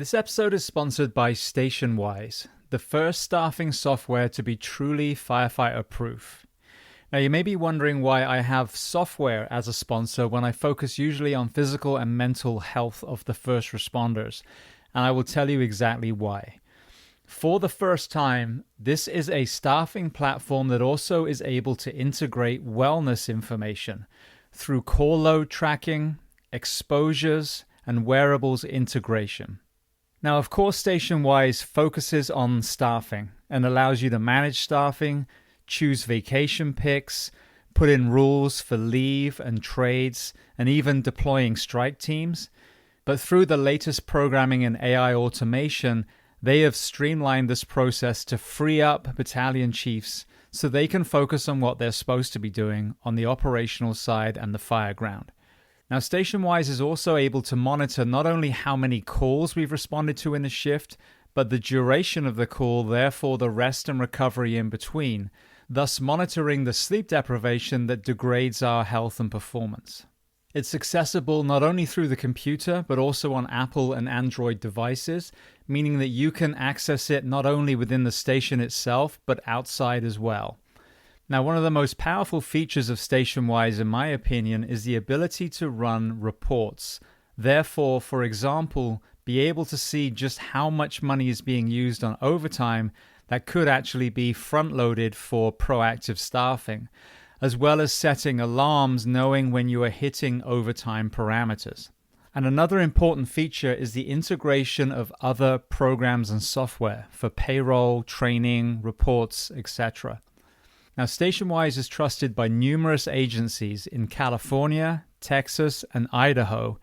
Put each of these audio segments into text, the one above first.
This episode is sponsored by StationWise, the first staffing software to be truly firefighter-proof. Now, you may be wondering why I have software as a sponsor when I focus usually on physical and mental health of the first responders, and I will tell you exactly why. For the first time, this is a staffing platform that also is able to integrate wellness information through call load tracking, exposures, and wearables integration. Now, of course, StationWise focuses on staffing and allows you to manage staffing, choose vacation picks, put in rules for leave and trades, and even deploying strike teams. But through the latest programming and AI automation, they have streamlined this process to free up battalion chiefs so they can focus on what they're supposed to be doing on the operational side and the fireground. Now, StationWise is also able to monitor not only how many calls we've responded to in the shift, but the duration of the call, therefore the rest and recovery in between, thus monitoring the sleep deprivation that degrades our health and performance. It's accessible not only through the computer, but also on Apple and Android devices, meaning that you can access it not only within the station itself, but outside as well. Now, one of the most powerful features of StationWise, in my opinion, is the ability to run reports. Therefore, for example, be able to see just how much money is being used on overtime that could actually be front-loaded for proactive staffing, as well as setting alarms knowing when you are hitting overtime parameters. And another important feature is the integration of other programs and software for payroll, training, reports, etc. Now, StationWise is trusted by numerous agencies in California, Texas, and Idaho.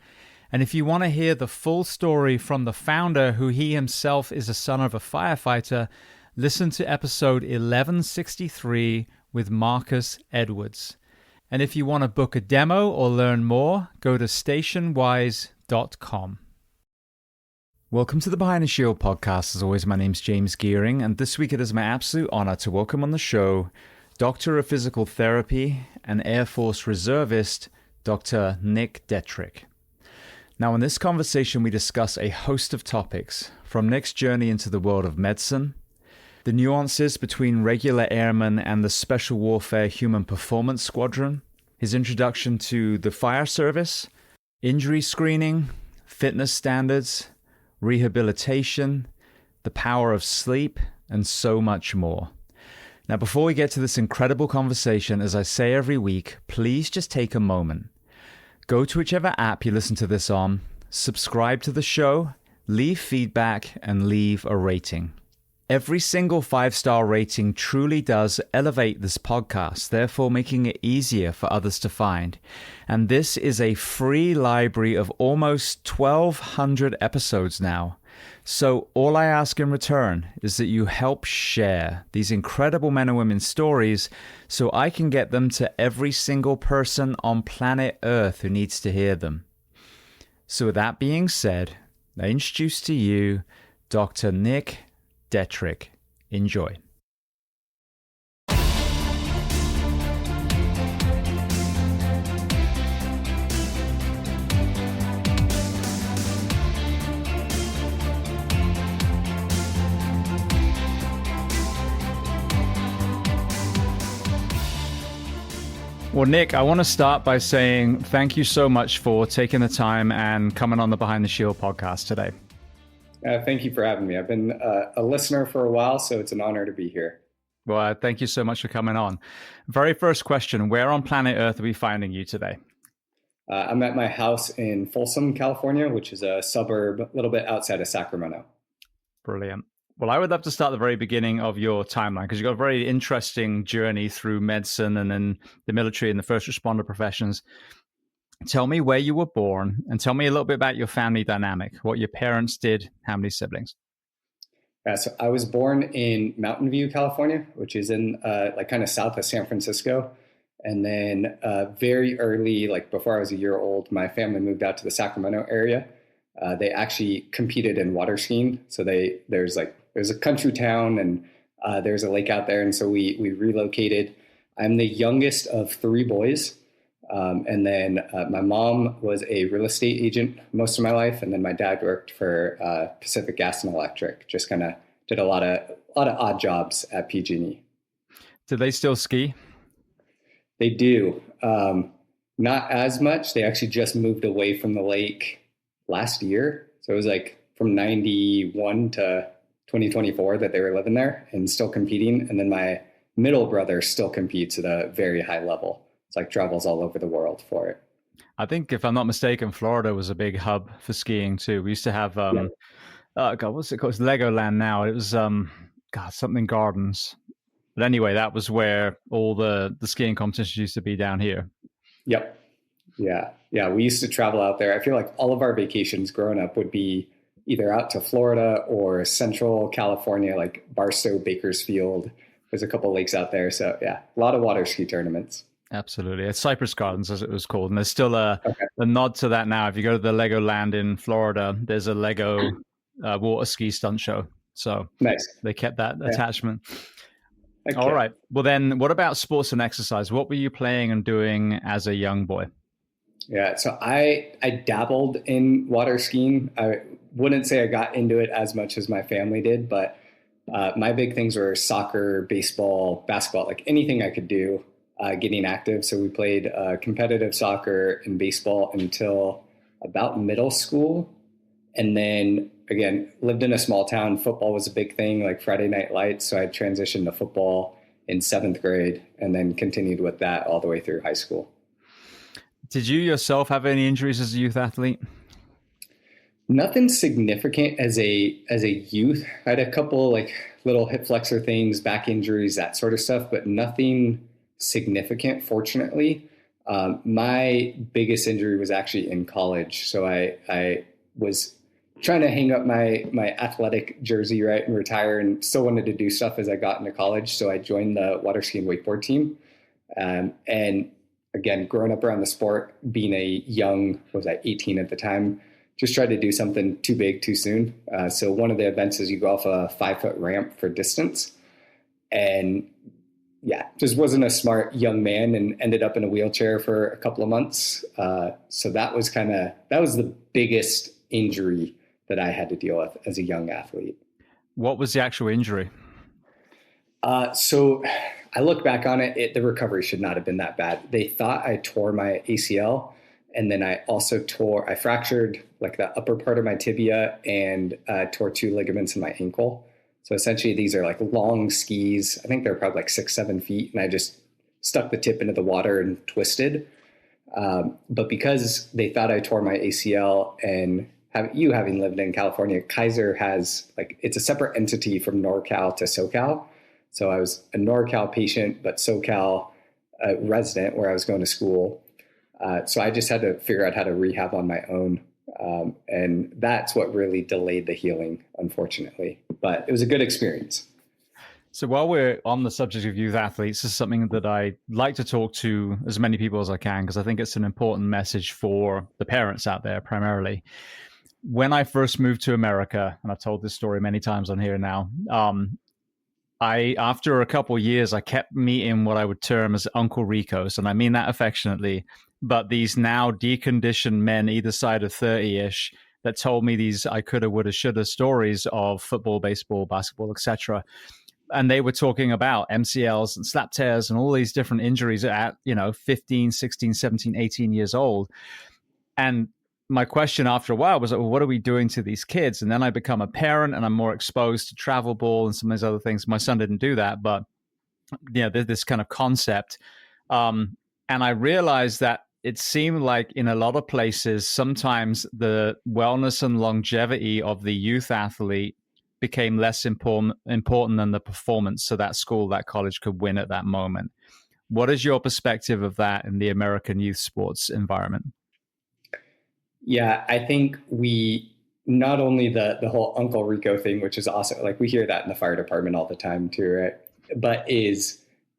And if you want to hear the full story from the founder, who he himself is a son of a firefighter, listen to episode 1163 with Marcus Edwards. And if you want to book a demo or learn more, go to stationwise.com. Welcome to the Behind the Shield podcast. As always, my name's James Gearing, and this week it is my absolute honor to welcome on the show Doctor of Physical Therapy and Air Force Reservist, Dr. Nick Detrick. Now, in this conversation, we discuss a host of topics, from Nick's journey into the world of medicine, the nuances between regular airmen and the Special Warfare Human Performance Squadron, his introduction to the fire service, injury screening, fitness standards, rehabilitation, the power of sleep, and so much more. Now, before we get to this incredible conversation, as I say every week, please just take a moment. Go to whichever app you listen to this on, subscribe to the show, leave feedback, and leave a rating. Every single 5-star rating truly does elevate this podcast, therefore making it easier for others to find. And this is a free library of almost 1,200 episodes now. So all I ask in return is that you help share these incredible men and women's stories so I can get them to every single person on planet Earth who needs to hear them. So with that being said, I introduce to you Dr. Nick Detrick. Enjoy. Well, Nick, I want to start by saying thank you so much for taking the time and coming on the Behind the Shield podcast today. Thank you for having me. I've been a listener for a while, so it's an honor to be here. Well, thank you so much for coming on. Very first question, where on planet Earth are we finding you today? I'm at my house in Folsom, California, which is a suburb a little bit outside of Sacramento. Brilliant. Well, I would love to start the very beginning of your timeline because you've got a very interesting journey through medicine and then the military and the first responder professions. Tell me where you were born and tell me a little bit about your family dynamic, what your parents did, how many siblings. So I was born in Mountain View, California, which is in like kind of south of San Francisco. And then very early, like before I was a year old, my family moved out to the Sacramento area. They actually competed in water skiing. So there's a country town and there's a lake out there. And so we relocated. I'm the youngest of 3 boys. And then my mom was a real estate agent most of my life, and then my dad worked for Pacific Gas and Electric. Just kind of did a lot of odd jobs at PG&E. Do they still ski? They do. Not as much. They actually just moved away from the lake last year. So it was like from 91 to 2024 that they were living there and still competing. And then my middle brother still competes at a very high level. It's like travels all over the world for it. I think, if I'm not mistaken, Florida was a big hub for skiing too. We used to have, God, what's it called? It's Legoland now. It was, God, something Gardens. But anyway, that was where all the skiing competitions used to be down here. Yep. Yeah. Yeah. We used to travel out there. I feel like all of our vacations growing up would be either out to Florida or Central California, like Barstow, Bakersfield. There's a couple of lakes out there. So yeah, a lot of water ski tournaments. Absolutely. It's Cypress Gardens, as it was called. And there's still a nod to that now. If you go to the Legoland in Florida, there's a Lego water ski stunt show. So nice. They kept that attachment. Okay. All right. Well, then what about sports and exercise? What were you playing and doing as a young boy? Yeah. So I dabbled in water skiing. I wouldn't say I got into it as much as my family did, but my big things were soccer, baseball, basketball, like anything I could do. Getting active. So we played competitive soccer and baseball until about middle school. And then again, lived in a small town. Football was a big thing, like Friday Night Lights. So I transitioned to football in 7th grade and then continued with that all the way through high school. Did you yourself have any injuries as a youth athlete? Nothing significant as a youth. I had a couple like little hip flexor things, back injuries, that sort of stuff, but nothing significant, fortunately. My biggest injury was actually in college. So I was trying to hang up my athletic jersey, right, and retire, and still wanted to do stuff as I got into college. So I joined the water ski and wakeboard team. And again, growing up around the sport, being a young, 18 at the time, just tried to do something too big too soon. So one of the events is you go off a 5-foot ramp for distance. And yeah, just wasn't a smart young man and ended up in a wheelchair for a couple of months. So that was the biggest injury that I had to deal with as a young athlete. What was the actual injury? So I look back on it, the recovery should not have been that bad. They thought I tore my ACL, and then I also I fractured like the upper part of my tibia and tore 2 ligaments in my ankle. So essentially these are like long skis. I think they're probably like 6-7 feet. And I just stuck the tip into the water and twisted. But because they thought I tore my ACL, and having lived in California, Kaiser has it's a separate entity from NorCal to SoCal. So I was a NorCal patient, but SoCal resident where I was going to school. So I just had to figure out how to rehab on my own. And that's what really delayed the healing, unfortunately. But it was a good experience. So while we're on the subject of youth athletes, this is something that I like to talk to as many people as I can, because I think it's an important message for the parents out there primarily. When I first moved to America, and I've told this story many times on here now, after a couple of years, I kept meeting what I would term as Uncle Ricos, and I mean that affectionately, but these now deconditioned men either side of 30-ish that told me these I coulda, woulda, shoulda stories of football, baseball, basketball, etc. And they were talking about MCLs and slap tears and all these different injuries at 15, 16, 17, 18 years old. And my question after a while was, well, what are we doing to these kids? And then I become a parent and I'm more exposed to travel ball and some of these other things. My son didn't do that, but this kind of concept. And I realized that it seemed like in a lot of places, sometimes the wellness and longevity of the youth athlete became less important than the performance so that school, that college could win at that moment. What is your perspective of that in the American youth sports environment? Yeah, I think we not only the whole Uncle Rico thing, which is awesome. Like we hear that in the fire department all the time too, right? But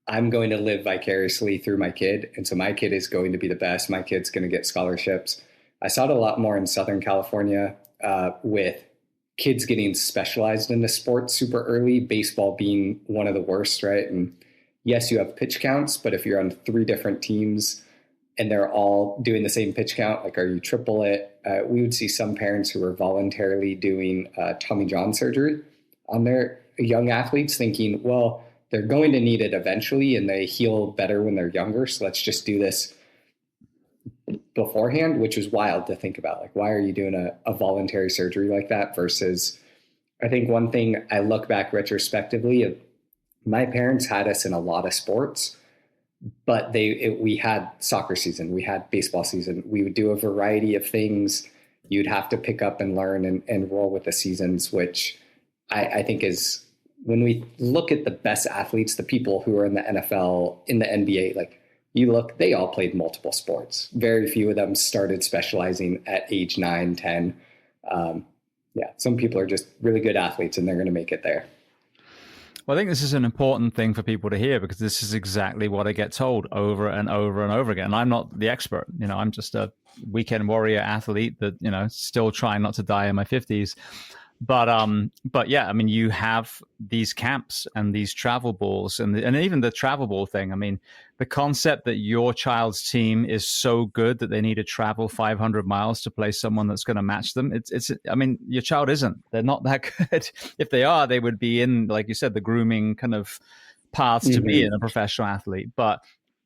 I'm going to live vicariously through my kid. And so my kid is going to be the best. My kid's going to get scholarships. I saw it a lot more in Southern California with kids getting specialized into sports super early, baseball being one of the worst, right? And yes, you have pitch counts, but if you're on 3 different teams and they're all doing the same pitch count. Like, are you triple it? We would see some parents who were voluntarily doing Tommy John surgery on their young athletes, thinking, well, they're going to need it eventually and they heal better when they're younger. So let's just do this beforehand, which was wild to think about. Like, why are you doing a voluntary surgery like that? Versus, I think one thing I look back retrospectively of, my parents had us in a lot of sports, but we had soccer season, we had baseball season, we would do a variety of things. You'd have to pick up and learn and roll with the seasons, which I think is, when we look at the best athletes, the people who are in the NFL, in the NBA, like, you look, they all played multiple sports. Very few of them started specializing at age 9, 10. Some people are just really good athletes and they're going to make it there. Well, I think this is an important thing for people to hear, because this is exactly what I get told over and over and over again. And I'm not the expert. I'm just a weekend warrior athlete that, still trying not to die in my 50s. But yeah, I mean, you have these camps and these travel balls and even the travel ball thing. I mean, the concept that your child's team is so good that they need to travel 500 miles to play someone that's going to match them. I mean, your child isn't. They're not that good. If they are, they would be in, like you said, the grooming kind of paths to be in a professional athlete. But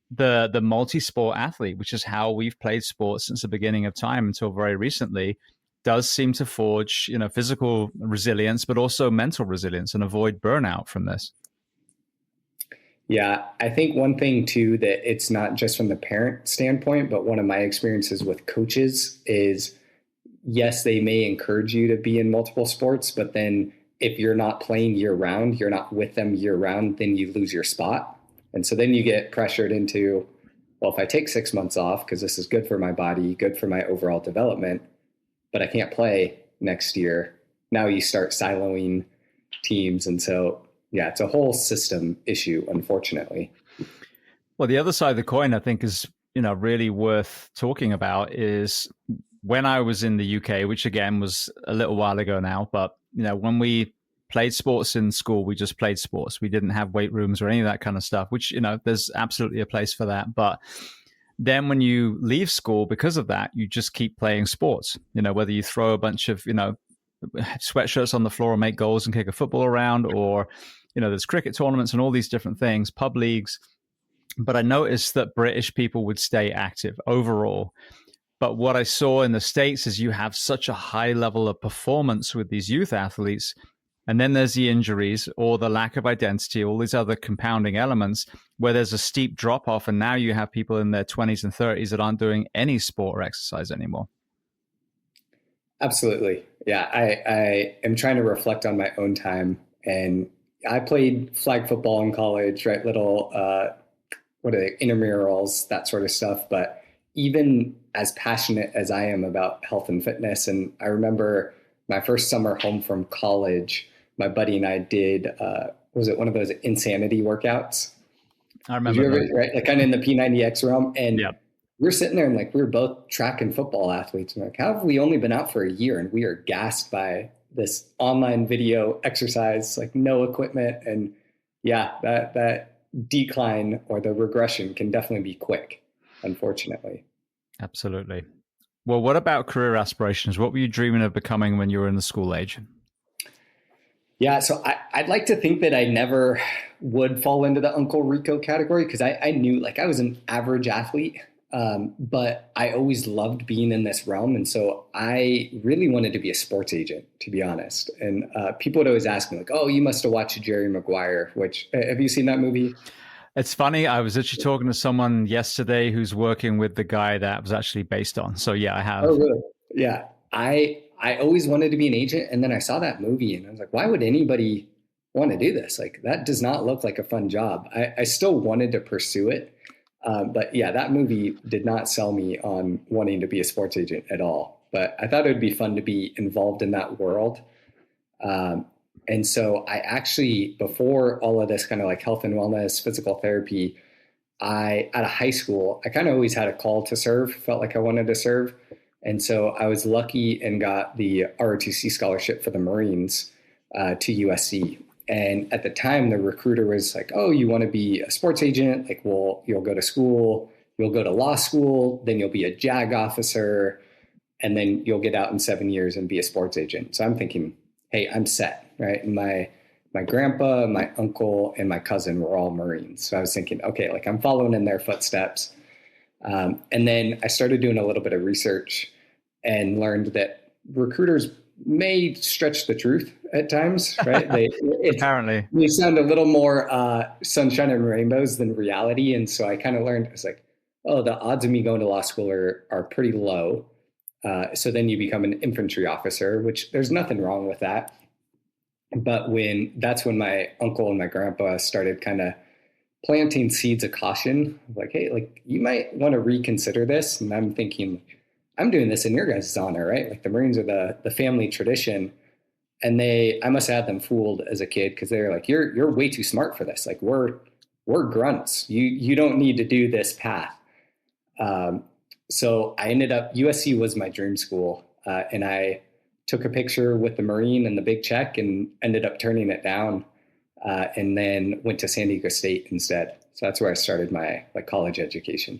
the multi-sport athlete, which is how we've played sports since the beginning of time until very recently, does seem to forge, physical resilience, but also mental resilience and avoid burnout from this. Yeah, I think one thing too, that it's not just from the parent standpoint, but one of my experiences with coaches is, yes, they may encourage you to be in multiple sports, but then if you're not playing year round, you're not with them year round, then you lose your spot. And so then you get pressured into, well, if I take 6 months off, because this is good for my body, good for my overall development, but I can't play next year. Now you start siloing teams. And so, yeah, it's a whole system issue, unfortunately. Well, the other side of the coin, I think, is, really worth talking about is when I was in the UK, which again was a little while ago now, but, when we played sports in school, we just played sports. We didn't have weight rooms or any of that kind of stuff, which, there's absolutely a place for that. But then when you leave school, because of that, you just keep playing sports, whether you throw a bunch of, sweatshirts on the floor and make goals and kick a football around, or, there's cricket tournaments and all these different things, pub leagues. But I noticed that British people would stay active overall. But what I saw in the States is you have such a high level of performance with these youth athletes. And then there's the injuries or the lack of identity, all these other compounding elements where there's a steep drop off. And now you have people in their 20s and 30s that aren't doing any sport or exercise anymore. Absolutely. Yeah. I am trying to reflect on my own time. And I played flag football in college, right? Little, intramurals, that sort of stuff. But even as passionate as I am about health and fitness, and I remember my first summer home from college, my buddy and I did, was it one of those insanity workouts? I remember. Right? Like kind of in the P90X realm. And we're sitting there and like, we're both track and football athletes. And like, how have we only been out for a year? And we are gassed by this online video exercise, like no equipment. And yeah, that decline or the regression can definitely be quick, unfortunately. Absolutely. Well, what about career aspirations? What were you dreaming of becoming when you were in the school age? Yeah, so I'd like to think that I never would fall into the Uncle Rico category, because I knew, like, I was an average athlete, but I always loved being in this realm. And so I really wanted to be a sports agent, to be honest. And people would always ask me, like, oh, you must have watched Jerry Maguire, which, have you seen that movie? It's funny. I was actually talking to someone yesterday who's working with the guy that was actually based on. So yeah, I have. Oh, really? Yeah. I always wanted to be an agent. And then I saw that movie and I was like, why would anybody want to do this? Like, that does not look like a fun job. I still wanted to pursue it. But yeah, that movie did not sell me on wanting to be a sports agent at all. But I thought it would be fun to be involved in that world. And so I actually, before all of this kind of like health and wellness, physical therapy, out of high school, I kind of always had a call to serve, felt like I wanted to serve. And so I was lucky and got the ROTC scholarship for the Marines to USC. And at the time, the recruiter was like, oh, you want to be a sports agent? Like, well, you'll go to school, you'll go to law school, then you'll be a JAG officer, and then you'll get out in 7 years and be a sports agent. So I'm thinking, hey, I'm set, right? And my grandpa, my uncle, and my cousin were all Marines. So I was thinking, okay, like I'm following in their footsteps. And then I started doing a little bit of research and learned that recruiters may stretch the truth at times, right? Apparently. They sound a little more sunshine and rainbows than reality. And so I kind of learned, it's like, oh, the odds of me going to law school are pretty low. So then you become an infantry officer, which there's nothing wrong with that. But that's when my uncle and my grandpa started kind of planting seeds of caution, like, hey, like you might want to reconsider this. And I'm thinking, I'm doing this in your guys' honor, right? Like the Marines are the family tradition. And I must have had them fooled as a kid, because they're like, you're way too smart for this. Like we're grunts. You don't need to do this path. So I ended up, USC was my dream school. And I took a picture with the Marine and the big check and ended up turning it down, and then went to San Diego State instead. So that's where I started my college education.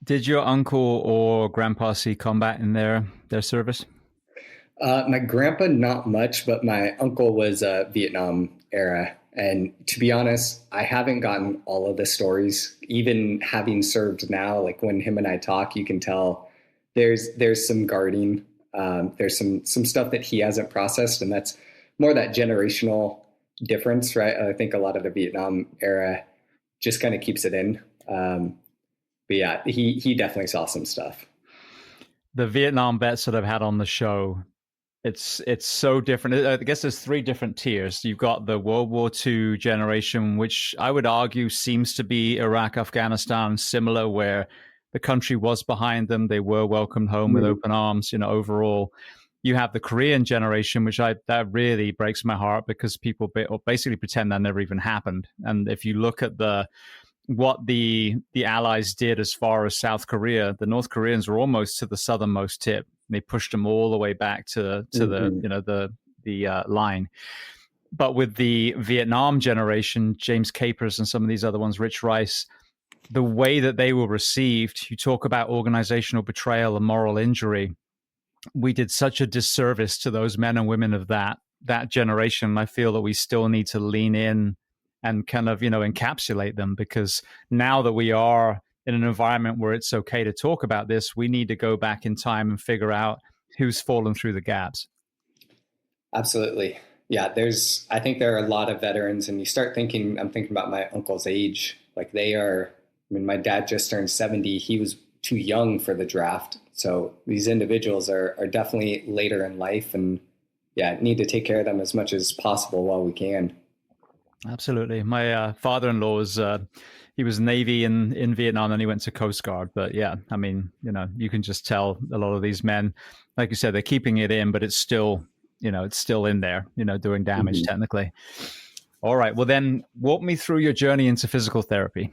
Did your uncle or grandpa see combat in their service? My grandpa, not much, but my uncle was Vietnam era. And to be honest, I haven't gotten all of the stories, even having served now. Like when him and I talk, you can tell there's some guarding. There's some stuff that he hasn't processed, and that's more that generational difference, right? I think a lot of the Vietnam era just kind of keeps it in. But yeah, he definitely saw some stuff. The Vietnam vets that I've had on the show, it's so different. I guess there's 3 different tiers. You've got the World War II generation, which I would argue seems to be Iraq, Afghanistan, similar, where the country was behind them. They were welcomed home with open arms, overall. You have the Korean generation, which that really breaks my heart, because people basically pretend that never even happened. And if you look at what the Allies did as far as South Korea, the North Koreans were almost to the southernmost tip. They pushed them all the way back to the line. But with the Vietnam generation, James Capers and some of these other ones, Rich Rice, the way that they were received, you talk about organizational betrayal and moral injury. We did such a disservice to those men and women of that generation. I feel that we still need to lean in and kind of, encapsulate them, because now that we are in an environment where it's okay to talk about this, we need to go back in time and figure out who's fallen through the gaps. Absolutely. Yeah, I think there are a lot of veterans, and you start thinking, I'm thinking about my uncle's age. Like my dad just turned 70. He was too young for the draft. So these individuals are definitely later in life, and need to take care of them as much as possible while we can. Absolutely. My father-in-law he was Navy in Vietnam, and he went to Coast Guard. But yeah, I mean, you can just tell a lot of these men, like you said, they're keeping it in, but it's still in there, doing damage technically. All right. Well, then walk me through your journey into physical therapy.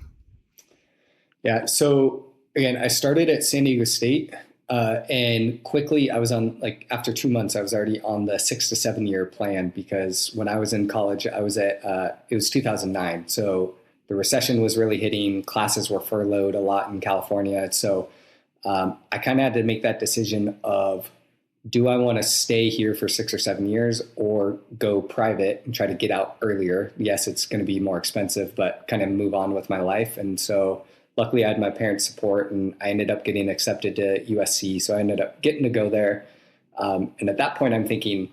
Yeah. So again, I started at San Diego State, and quickly I was on, after 2 months, I was already on the 6 to 7 year plan, because when I was in college, I was it was 2009. So the recession was really hitting, classes were furloughed a lot in California. So I kind of had to make that decision of, do I want to stay here for 6 or 7 years or go private and try to get out earlier? Yes, it's going to be more expensive, but kind of move on with my life. And so luckily I had my parents' support, and I ended up getting accepted to USC. So I ended up getting to go there. And at that point I'm thinking,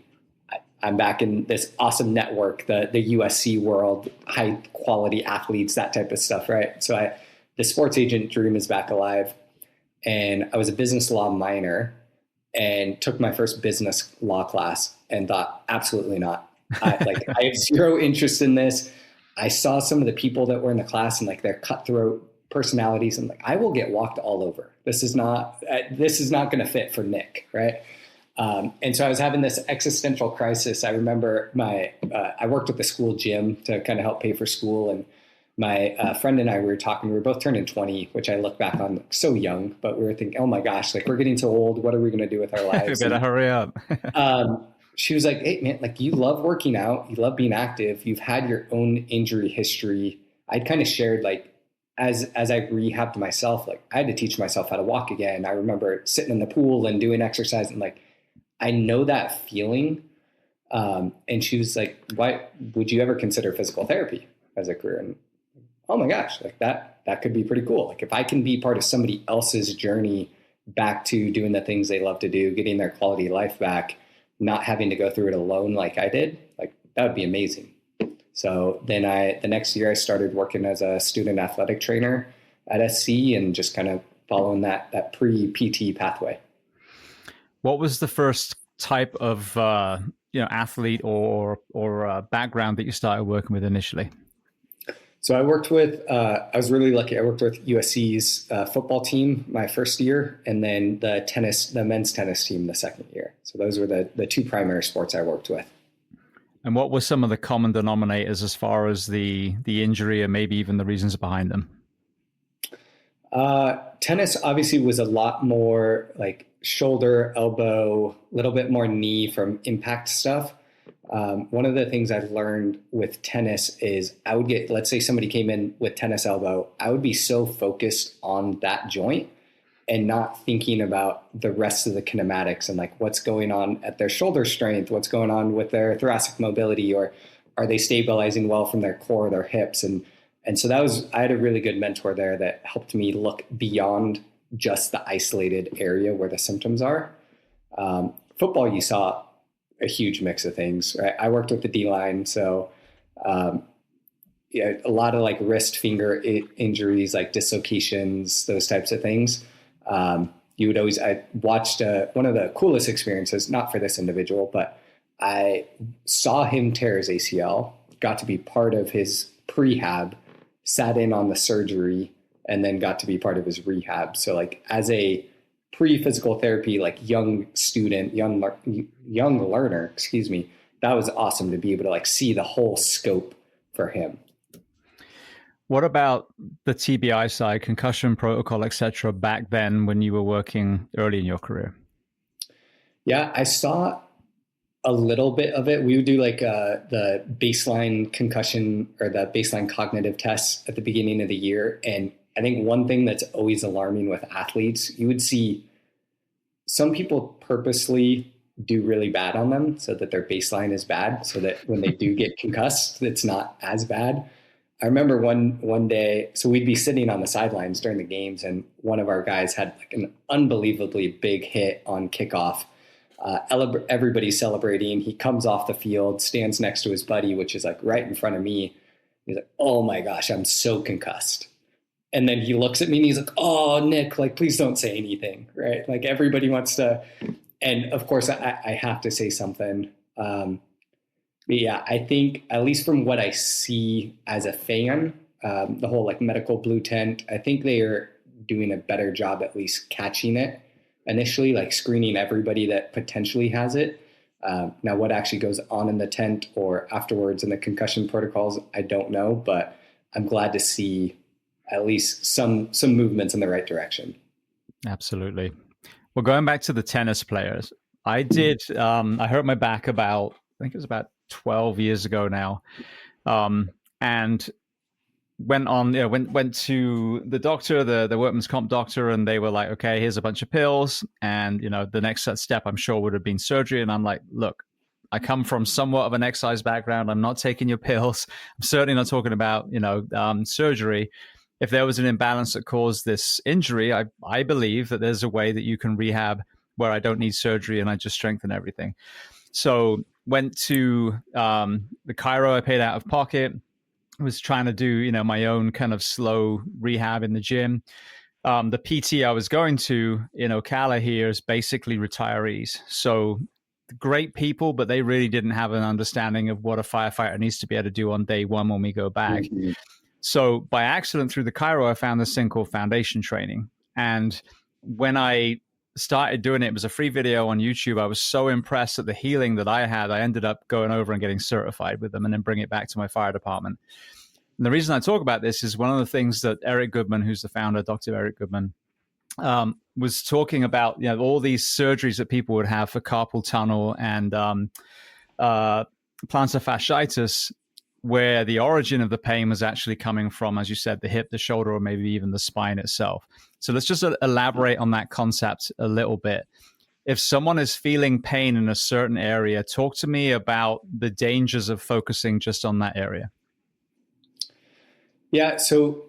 I'm back in this awesome network, the USC world, high quality athletes, that type of stuff. Right. So the sports agent dream is back alive, and I was a business law minor and took my first business law class and thought, absolutely not. I have zero interest in this. I saw some of the people that were in the class and their cutthroat personalities, and I will get walked all over. This is not going to fit for Nick. Right. And so I was having this existential crisis. I remember I worked at the school gym to kind of help pay for school. And my friend and I, we were talking, we were both turning 20, which I look back on so young, but we were thinking, oh my gosh, we're getting so old. What are we going to do with our lives? We better hurry up. She was like, hey man, you love working out. You love being active. You've had your own injury history. I'd kind of shared as I rehabbed myself, like I had to teach myself how to walk again. I remember sitting in the pool and doing exercise, and like I know that feeling. And she was like, "Why would you ever consider physical therapy as a career?" And oh my gosh, like that could be pretty cool. Like if I can be part of somebody else's journey back to doing the things they love to do, getting their quality of life back, not having to go through it alone like I did, like that would be amazing. So then the next year I started working as a student athletic trainer at SC and just kind of following that pre-PT pathway. What was the first type of athlete or background that you started working with initially? So I worked with, I was really lucky. I worked with USC's football team my first year, and then the men's tennis team the second year. So those were the two primary sports I worked with. And what were some of the common denominators as far as the injury and maybe even the reasons behind them? Tennis obviously was a lot more like shoulder, elbow, a little bit more knee from impact stuff. One of the things I learned with tennis is I would get, let's say somebody came in with tennis elbow, I would be so focused on that joint and not thinking about the rest of the kinematics and like what's going on at their shoulder strength, what's going on with their thoracic mobility, or are they stabilizing well from their core, their hips? And so I had a really good mentor there that helped me look beyond just the isolated area where the symptoms are. Football, you saw a huge mix of things, right? I worked with the D-line, so a lot of like wrist, finger injuries, like dislocations, those types of things. I watched one of the coolest experiences, not for this individual, but I saw him tear his ACL, got to be part of his prehab, sat in on the surgery, and then got to be part of his rehab. So like as a pre-physical therapy, like young learner, that was awesome to be able to like see the whole scope for him. What about the TBI side, concussion protocol, etc., back then when you were working early in your career? Yeah, I saw a little bit of it. We would do like the baseline concussion or the baseline cognitive tests at the beginning of the year. And I think one thing that's always alarming with athletes, you would see some people purposely do really bad on them so that their baseline is bad, so that when they do get concussed, it's not as bad. I remember one day, so we'd be sitting on the sidelines during the games, and one of our guys had like an unbelievably big hit on kickoff. Everybody's celebrating. He comes off the field, stands next to his buddy, which is like right in front of me. He's like, "Oh my gosh, I'm so concussed." And then he looks at me and he's like, "Oh, Nick, like, please don't say anything," right? Like everybody wants to, and of course I have to say something. But yeah, I think at least from what I see as a fan, the whole like medical blue tent, I think they are doing a better job at least catching it initially, like screening everybody that potentially has it. Now, what actually goes on in the tent or afterwards in the concussion protocols, I don't know, but I'm glad to see at least some movements in the right direction. Absolutely. Well, going back to the tennis players, I hurt my back I think it was about 12 years ago now. And went to the doctor, the workman's comp doctor, and they were like, "Okay, here's a bunch of pills." And, the next step I'm sure would have been surgery. And I'm like, "Look, I come from somewhat of an exercise background. I'm not taking your pills. I'm certainly not talking about, surgery. If there was an imbalance that caused this injury, I believe that there's a way that you can rehab where I don't need surgery and I just strengthen everything." So went to the chiro. I paid out of pocket. Was trying to do, my own kind of slow rehab in the gym. The PT I was going to in Ocala here is basically retirees. So great people, but they really didn't have an understanding of what a firefighter needs to be able to do on day one when we go back. Mm-hmm. So by accident through the chiro, I found this thing called foundation training. And when I started doing it, it was a free video on YouTube. I was so impressed at the healing that I had. I ended up going over and getting certified with them and then bring it back to my fire department. And the reason I talk about this is one of the things that Eric Goodman, who's the founder, Dr. Eric Goodman, was talking about, all these surgeries that people would have for carpal tunnel and plantar fasciitis. where the origin of the pain was actually coming from, as you said, the hip, the shoulder, or maybe even the spine itself. So let's just elaborate on that concept a little bit. If someone is feeling pain in a certain area, talk to me about the dangers of focusing just on that area. Yeah, so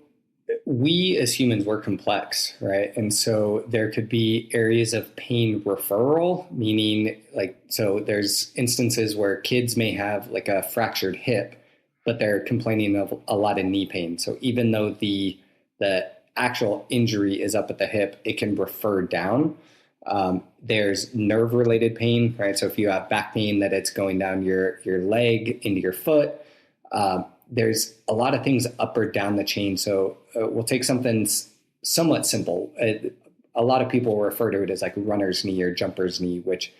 we as humans, we're complex, right? And so there could be areas of pain referral, meaning so there's instances where kids may have like a fractured hip, but they're complaining of a lot of knee pain. So even though the actual injury is up at the hip, it can refer down. There's nerve related pain, right? So if you have back pain, that it's going down your leg into your foot. There's a lot of things up or down the chain. So we'll take something somewhat simple. A lot of people refer to it as like runner's knee or jumper's knee, which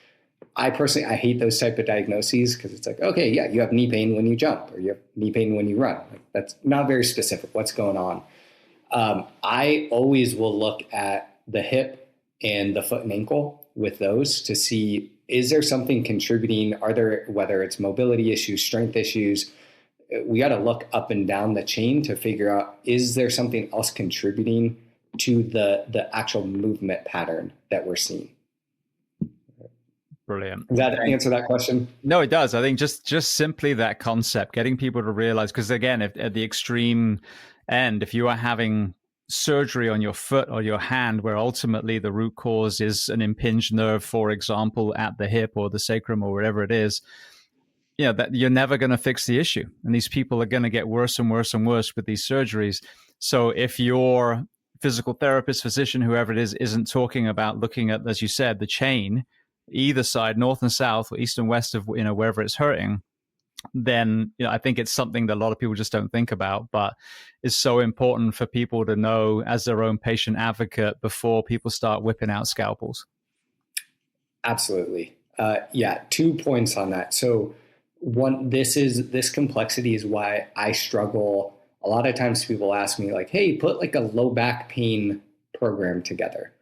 I hate those type of diagnoses, because it's like, okay, yeah, you have knee pain when you jump, or you have knee pain when you run. Like, that's not very specific. What's going on? I always will look at the hip and the foot and ankle with those to see, is there something contributing? Whether it's mobility issues, strength issues, we got to look up and down the chain to figure out, is there something else contributing to the actual movement pattern that we're seeing? Brilliant. Does that answer that question? No, it does. I think just simply that concept, getting people to realize, because again, if at the extreme end, if you are having surgery on your foot or your hand, where ultimately the root cause is an impinged nerve, for example, at the hip or the sacrum or wherever it is, that you're never going to fix the issue. And these people are going to get worse and worse and worse with these surgeries. So if your physical therapist, physician, whoever it is, isn't talking about looking at, as you said, the chain, either side, north and south, or east and west of, wherever it's hurting, then I think it's something that a lot of people just don't think about, but it's so important for people to know as their own patient advocate before people start whipping out scalpels. Absolutely. 2 points on that. So one, this complexity is why I struggle. A lot of times people ask me like, hey, put like a low back pain program together.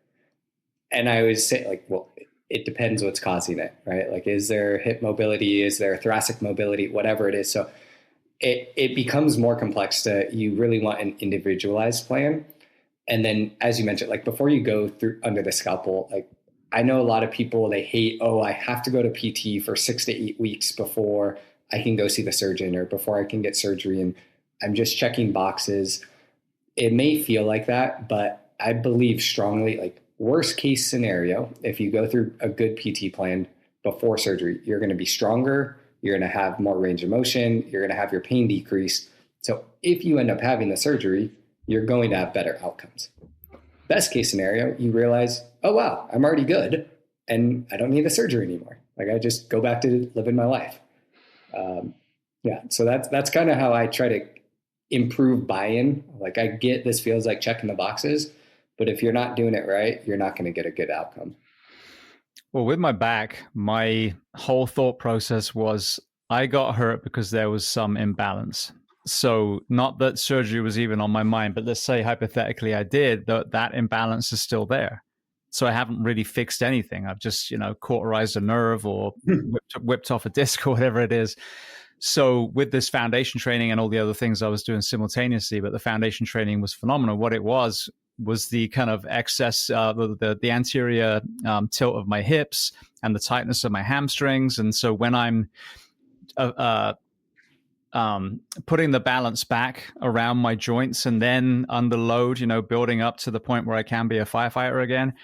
And I always say like, well, it depends what's causing it, right? Like, is there hip mobility? Is there thoracic mobility? Whatever it is. So it becomes more complex you really want an individualized plan. And then, as you mentioned, like before you go through under the scalpel, like I know a lot of people, they hate, I have to go to PT for 6 to 8 weeks before I can go see the surgeon or before I can get surgery. And I'm just checking boxes. It may feel like that, but I believe strongly, like worst case scenario, if you go through a good PT plan before surgery, you're going to be stronger. You're going to have more range of motion. You're going to have your pain decreased. So if you end up having the surgery, you're going to have better outcomes. Best case scenario, you realize, oh, wow, I'm already good and I don't need a surgery anymore. Like I just go back to living my life. So that's kind of how I try to improve buy-in. Like I get this feels like checking the boxes, but if you're not doing it right, you're not going to get a good outcome. Well, with my back, my whole thought process was I got hurt because there was some imbalance. So not that surgery was even on my mind, but let's say hypothetically I did, that imbalance is still there. So I haven't really fixed anything. I've just, cauterized a nerve or whipped off a disc or whatever it is. So with this foundation training and all the other things I was doing simultaneously, but the foundation training was phenomenal. What it was the kind of excess, the anterior tilt of my hips and the tightness of my hamstrings. And so when I'm putting the balance back around my joints and then under load, building up to the point where I can be a firefighter again,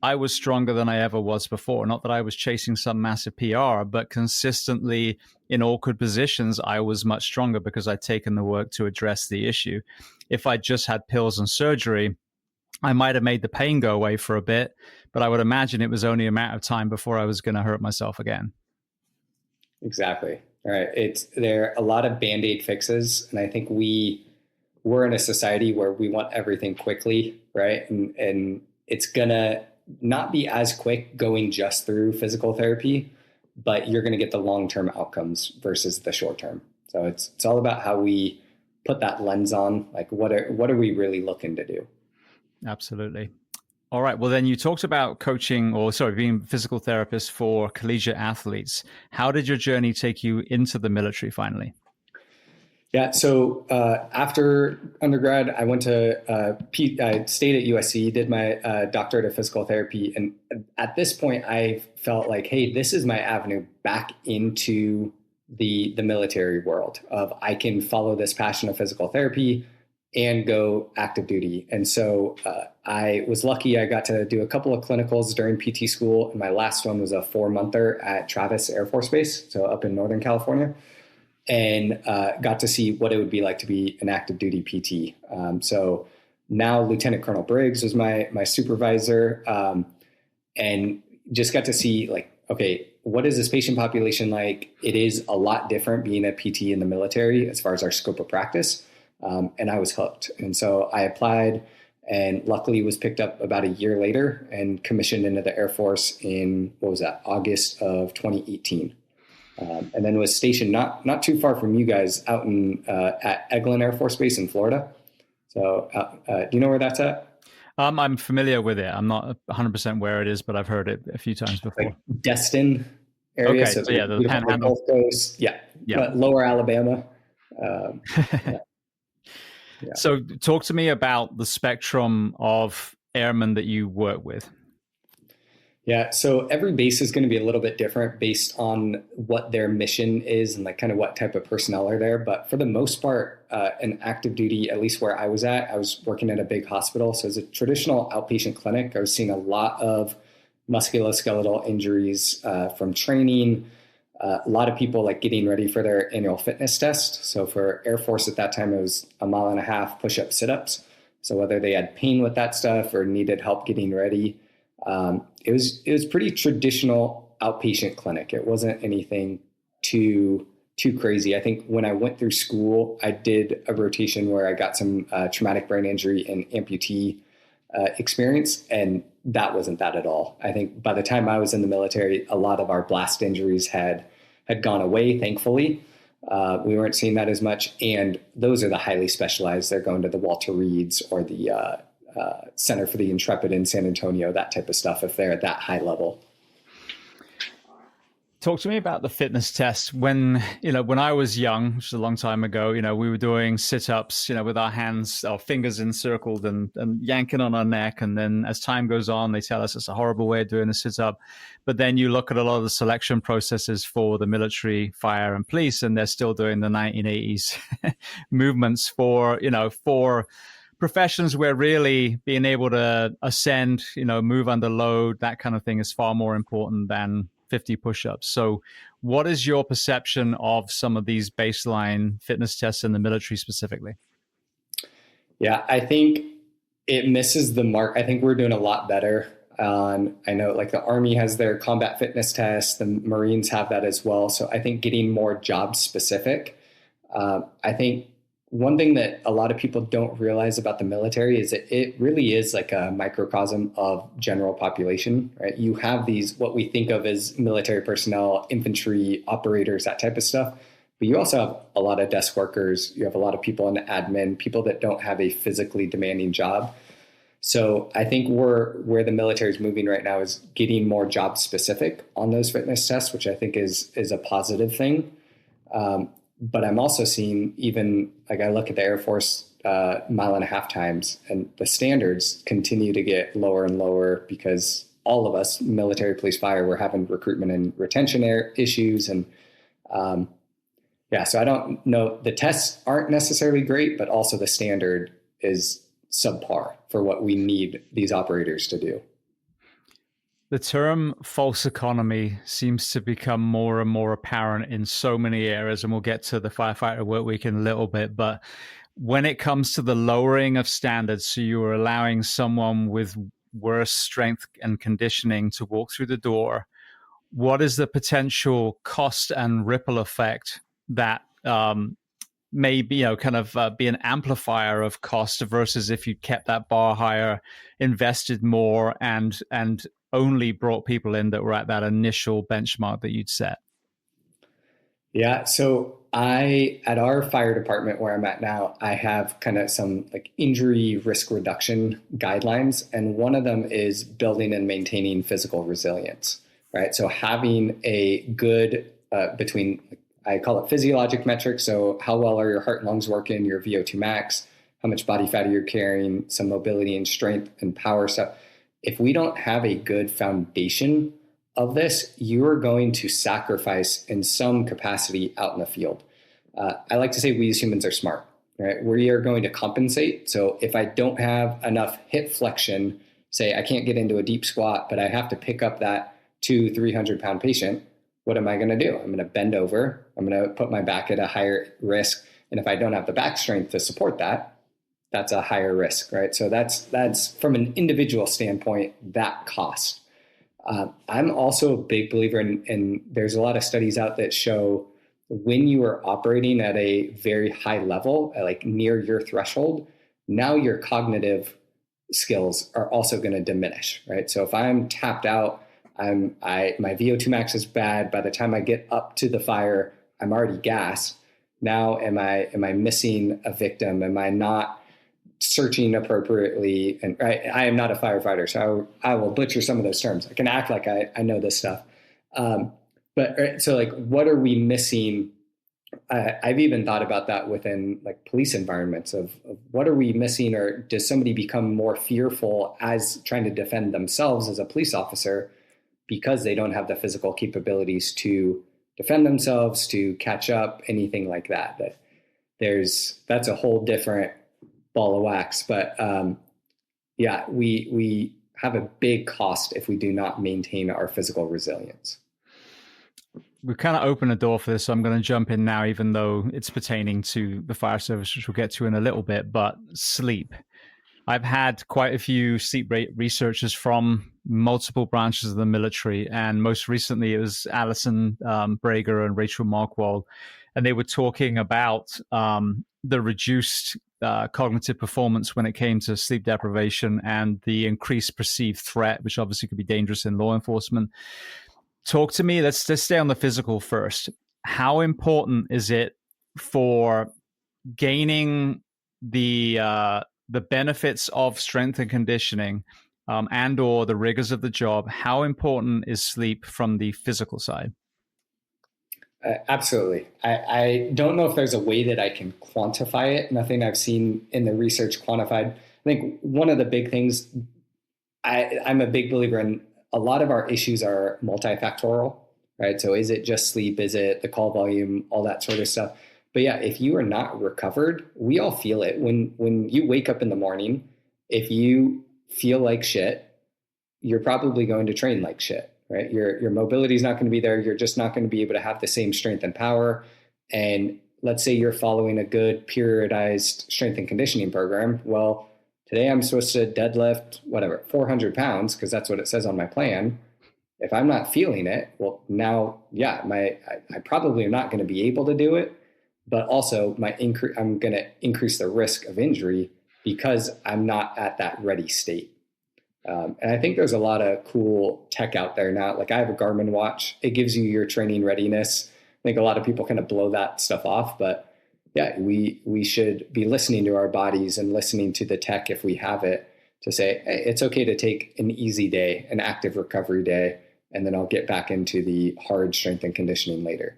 I was stronger than I ever was before. Not that I was chasing some massive PR, but consistently in awkward positions, I was much stronger because I'd taken the work to address the issue. If I just had pills and surgery, I might have made the pain go away for a bit, but I would imagine it was only a matter of time before I was going to hurt myself again. Exactly. All right. There are a lot of Band-Aid fixes. And I think we're in a society where we want everything quickly, right? And it's going to not be as quick going just through physical therapy, but you're going to get the long-term outcomes versus the short-term. So it's all about how we put that lens on, like what are we really looking to do? Absolutely. All right. Well, then you talked about being a physical therapist for collegiate athletes. How did your journey take you into the military finally? Yeah. So after undergrad, I went to I stayed at USC, did my doctorate of physical therapy, and at this point, I felt like, hey, this is my avenue back into the military world. Of I can follow this passion of physical therapy and go active duty. And so I was lucky. I got to do a couple of clinicals during PT school, and my last one was a 4-monther at Travis Air Force Base, so up in Northern California, and got to see what it would be like to be an active duty PT. So now Lieutenant Colonel Briggs was my supervisor, and just got to see like, okay, what is this patient population like? It is a lot different being a PT in the military as far as our scope of practice. And I was hooked. And so I applied and luckily was picked up about a year later and commissioned into the Air Force in, what was that, August of 2018. And then was stationed not too far from you guys out in at Eglin Air Force Base in Florida. So do you know where that's at? I'm familiar with it. I'm not 100% where it is, but I've heard it a few times before. Like Destin area. Okay, so yeah, the Panhandle. Gulf Coast. Yeah. Lower Alabama. Yeah. Yeah. So talk to me about the spectrum of airmen that you work with. Yeah. So every base is going to be a little bit different based on what their mission is and like kind of what type of personnel are there. But for the most part, an active duty, at least where I was at, I was working at a big hospital. So as a traditional outpatient clinic, I was seeing a lot of musculoskeletal injuries from training. A lot of people like getting ready for their annual fitness test. So for Air Force at that time, it was 1.5 miles push-up, sit-ups. So whether they had pain with that stuff or needed help getting ready, it was pretty traditional outpatient clinic. It wasn't anything too crazy. I think when I went through school, I did a rotation where I got some traumatic brain injury and amputee experience, and that wasn't that at all. I think by the time I was in the military, a lot of our blast injuries had gone away, thankfully. We weren't seeing that as much, and those are the highly specialized. They're going to the Walter Reeds or the Center for the Intrepid in San Antonio, that type of stuff, if they're at that high level. Talk to me about the fitness test. When I was young, which is a long time ago, we were doing sit-ups, with our hands, our fingers encircled and yanking on our neck. And then as time goes on, they tell us it's a horrible way of doing a sit-up. But then you look at a lot of the selection processes for the military, fire, and police, and they're still doing the 1980s movements for professions where really being able to ascend, move under load, that kind of thing is far more important than 50 push-ups. So what is your perception of some of these baseline fitness tests in the military specifically? Yeah, I think it misses the mark. I think we're doing a lot better. I know like the Army has their combat fitness test, the Marines have that as well. So I think getting more job specific. I think one thing that a lot of people don't realize about the military is that it really is like a microcosm of general population, right? You have these, what we think of as military personnel, infantry, operators, that type of stuff. But you also have a lot of desk workers. You have a lot of people in admin, people that don't have a physically demanding job. So I think where the military is moving right now is getting more job specific on those fitness tests, which I think is a positive thing. But I'm also seeing, even like I look at the Air Force 1.5 mile times, and the standards continue to get lower and lower because all of us, military, police, fire, we're having recruitment and retention issues. And so I don't know, the tests aren't necessarily great, but also the standard is subpar for what we need these operators to do. The term false economy seems to become more and more apparent in so many areas, and we'll get to the firefighter work week in a little bit. But when it comes to the lowering of standards, so you are allowing someone with worse strength and conditioning to walk through the door, what is the potential cost and ripple effect that may be, be an amplifier of cost versus if you kept that bar higher, invested more, and only brought people in that were at that initial benchmark that you'd set? Yeah. So at our fire department where I'm at now, I have kind of some like injury risk reduction guidelines. And one of them is building and maintaining physical resilience, right? So having a good between I call it physiologic metrics. So how well are your heart and lungs working, your VO2 max, how much body fat are you carrying, some mobility and strength and power stuff. If we don't have a good foundation of this, you're going to sacrifice in some capacity out in the field. I like to say we as humans are smart, right? We are going to compensate. So if I don't have enough hip flexion, say I can't get into a deep squat, but I have to pick up that 200-300 pound patient, what am I going to do? I'm going to bend over. I'm going to put my back at a higher risk. And if I don't have the back strength to support that, that's a higher risk, right? So that's from an individual standpoint, that cost. I'm also a big believer in there's a lot of studies out that show when you are operating at a very high level, like near your threshold, now your cognitive skills are also going to diminish, right? So if I'm tapped out, my VO2 max is bad. By the time I get up to the fire, I'm already gassed. Now, am I missing a victim? Am I not searching appropriately? And right, I am not a firefighter, so I will butcher some of those terms. I can act like I know this stuff. But right, so like, what are we missing? I've even thought about that within like police environments of what are we missing, or does somebody become more fearful as trying to defend themselves as a police officer because they don't have the physical capabilities to defend themselves, to catch up, anything like that? That's a whole different ball of wax. But yeah, we have a big cost if we do not maintain our physical resilience. We've kind of opened the door for this, so I'm going to jump in now, even though it's pertaining to the fire service, which we'll get to in a little bit. But sleep. I've had quite a few sleep researchers from multiple branches of the military, and most recently it was Alison Brager and Rachel Markwald, and they were talking about the reduced cognitive performance when it came to sleep deprivation and the increased perceived threat, which obviously could be dangerous in law enforcement. Talk to me. Let's stay on the physical first. How important is it for gaining the benefits of strength and conditioning and or the rigors of the job? How important is sleep from the physical side? Absolutely. I don't know if there's a way that I can quantify it. Nothing I've seen in the research quantified. I think one of the big things, I'm a big believer in, a lot of our issues are multifactorial, right? So is it just sleep? Is it the call volume? All that sort of stuff. But yeah, if you are not recovered, we all feel it. When you wake up in the morning, if you feel like shit, you're probably going to train like shit, right? Your mobility is not going to be there. You're just not going to be able to have the same strength and power. And let's say you're following a good periodized strength and conditioning program. Well, today I'm supposed to deadlift, 400 pounds, because that's what it says on my plan. If I'm not feeling it, well, now, yeah, I probably am not going to be able to do it. But also I'm going to increase the risk of injury because I'm not at that ready state. And I think there's a lot of cool tech out there now. Like I have a Garmin watch. It gives you your training readiness. I think a lot of people kind of blow that stuff off, but yeah, we should be listening to our bodies and listening to the tech if we have it to say, hey, it's okay to take an easy day, an active recovery day, and then I'll get back into the hard strength and conditioning later.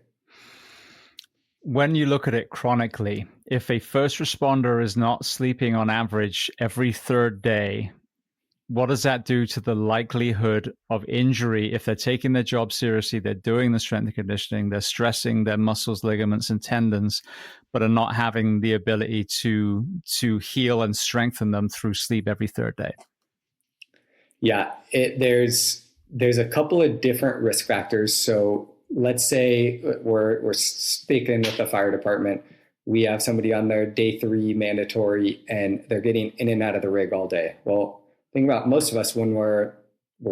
When you look at it chronically, if a first responder is not sleeping on average every third day, what does that do to the likelihood of injury if they're taking their job seriously, they're doing the strength and conditioning, they're stressing their muscles, ligaments, and tendons, but are not having the ability to heal and strengthen them through sleep every third day? Yeah, there's a couple of different risk factors. So let's say we're speaking with the fire department. We have somebody on their day 3 mandatory and they're getting in and out of the rig all day. Well, think about most of us when we're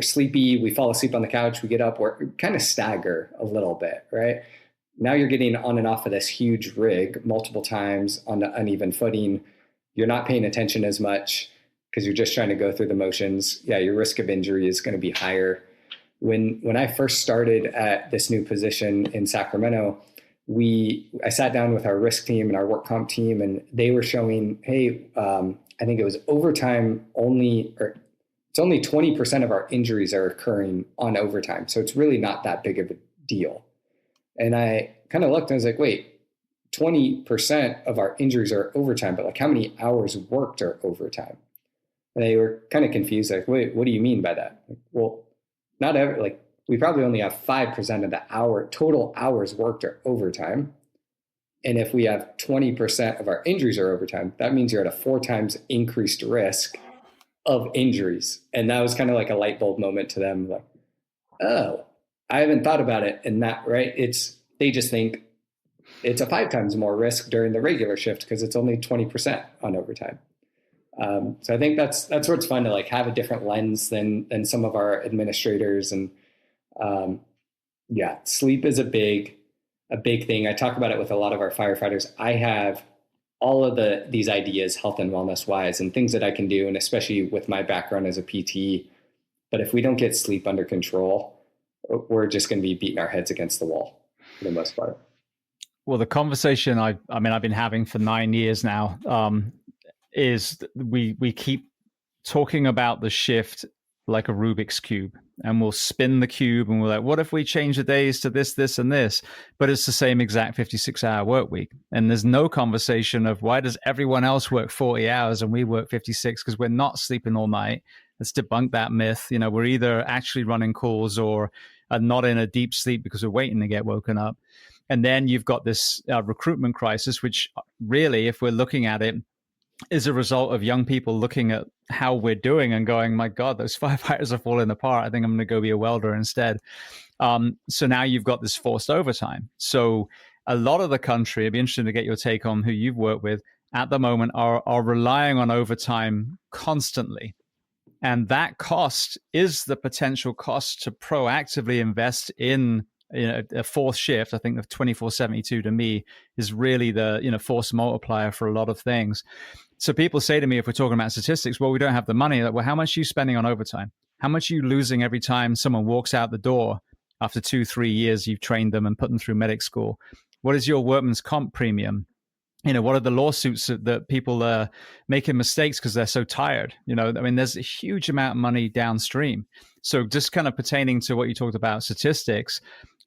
sleepy, we fall asleep on the couch, we get up, we're kind of stagger a little bit, right? Now you're getting on and off of this huge rig multiple times on the uneven footing. You're not paying attention as much because you're just trying to go through the motions. Yeah, your risk of injury is going to be higher. When I first started at this new position in Sacramento, I sat down with our risk team and our work comp team, and they were showing, hey, I think it was overtime only, or it's only 20% of our injuries are occurring on overtime. So it's really not that big of a deal. And I kind of looked and I was like, wait, 20% of our injuries are overtime, but like how many hours worked are overtime? And they were kind of confused, like, wait, what do you mean by that? Like, well, not every, like, we probably only have 5% of the total hours worked are overtime. And if we have 20% of our injuries are overtime, that means you're at a 4 times increased risk of injuries. And that was kind of like a light bulb moment to them. Like, oh, I haven't thought about it in that, right? They just think it's a 5 times more risk during the regular shift because it's only 20% on overtime. So I think that's where it's fun to like have a different lens than some of our administrators. And sleep is a big thing. I talk about it with a lot of our firefighters. I have all of these ideas, health and wellness wise, and things that I can do, and especially with my background as a PT. But if we don't get sleep under control, we're just going to be beating our heads against the wall for the most part. Well, the conversation I've been having for 9 years now is we keep talking about the shift like a Rubik's Cube, and we'll spin the cube and we're like, what if we change the days to this, this, and this? But it's the same exact 56-hour work week. And there's no conversation of why does everyone else work 40 hours and we work 56 because we're not sleeping all night. Let's debunk that myth. We're either actually running calls or are not in a deep sleep because we're waiting to get woken up. And then you've got this recruitment crisis, which really, if we're looking at it, is a result of young people looking at how we're doing and going, my God, those firefighters are falling apart. I think I'm going to go be a welder instead. So now you've got this forced overtime. So a lot of the country, it'd be interesting to get your take on who you've worked with at the moment, are relying on overtime constantly. And that cost is the potential cost to proactively invest in a fourth shift. I think the 24/72 to me is really the force multiplier for a lot of things. So people say to me, if we're talking about statistics, well, we don't have the money. Like, well, how much are you spending on overtime? How much are you losing every time someone walks out the door after 2-3 years you've trained them and put them through medic school? What is your workman's comp premium? What are the lawsuits that people are making mistakes because they're so tired? There's a huge amount of money downstream. So just kind of pertaining to what you talked about statistics,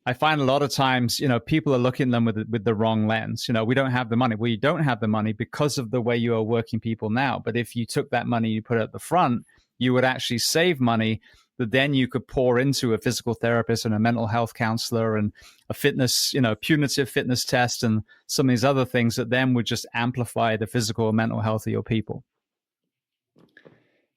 I find a lot of times, people are looking at them with the wrong lens. We don't have the money. Well, you don't have the money because of the way you are working people now. But if you took that money, you put it at the front, you would actually save money that then you could pour into a physical therapist and a mental health counselor and a fitness, punitive fitness test and some of these other things that then would just amplify the physical and mental health of your people.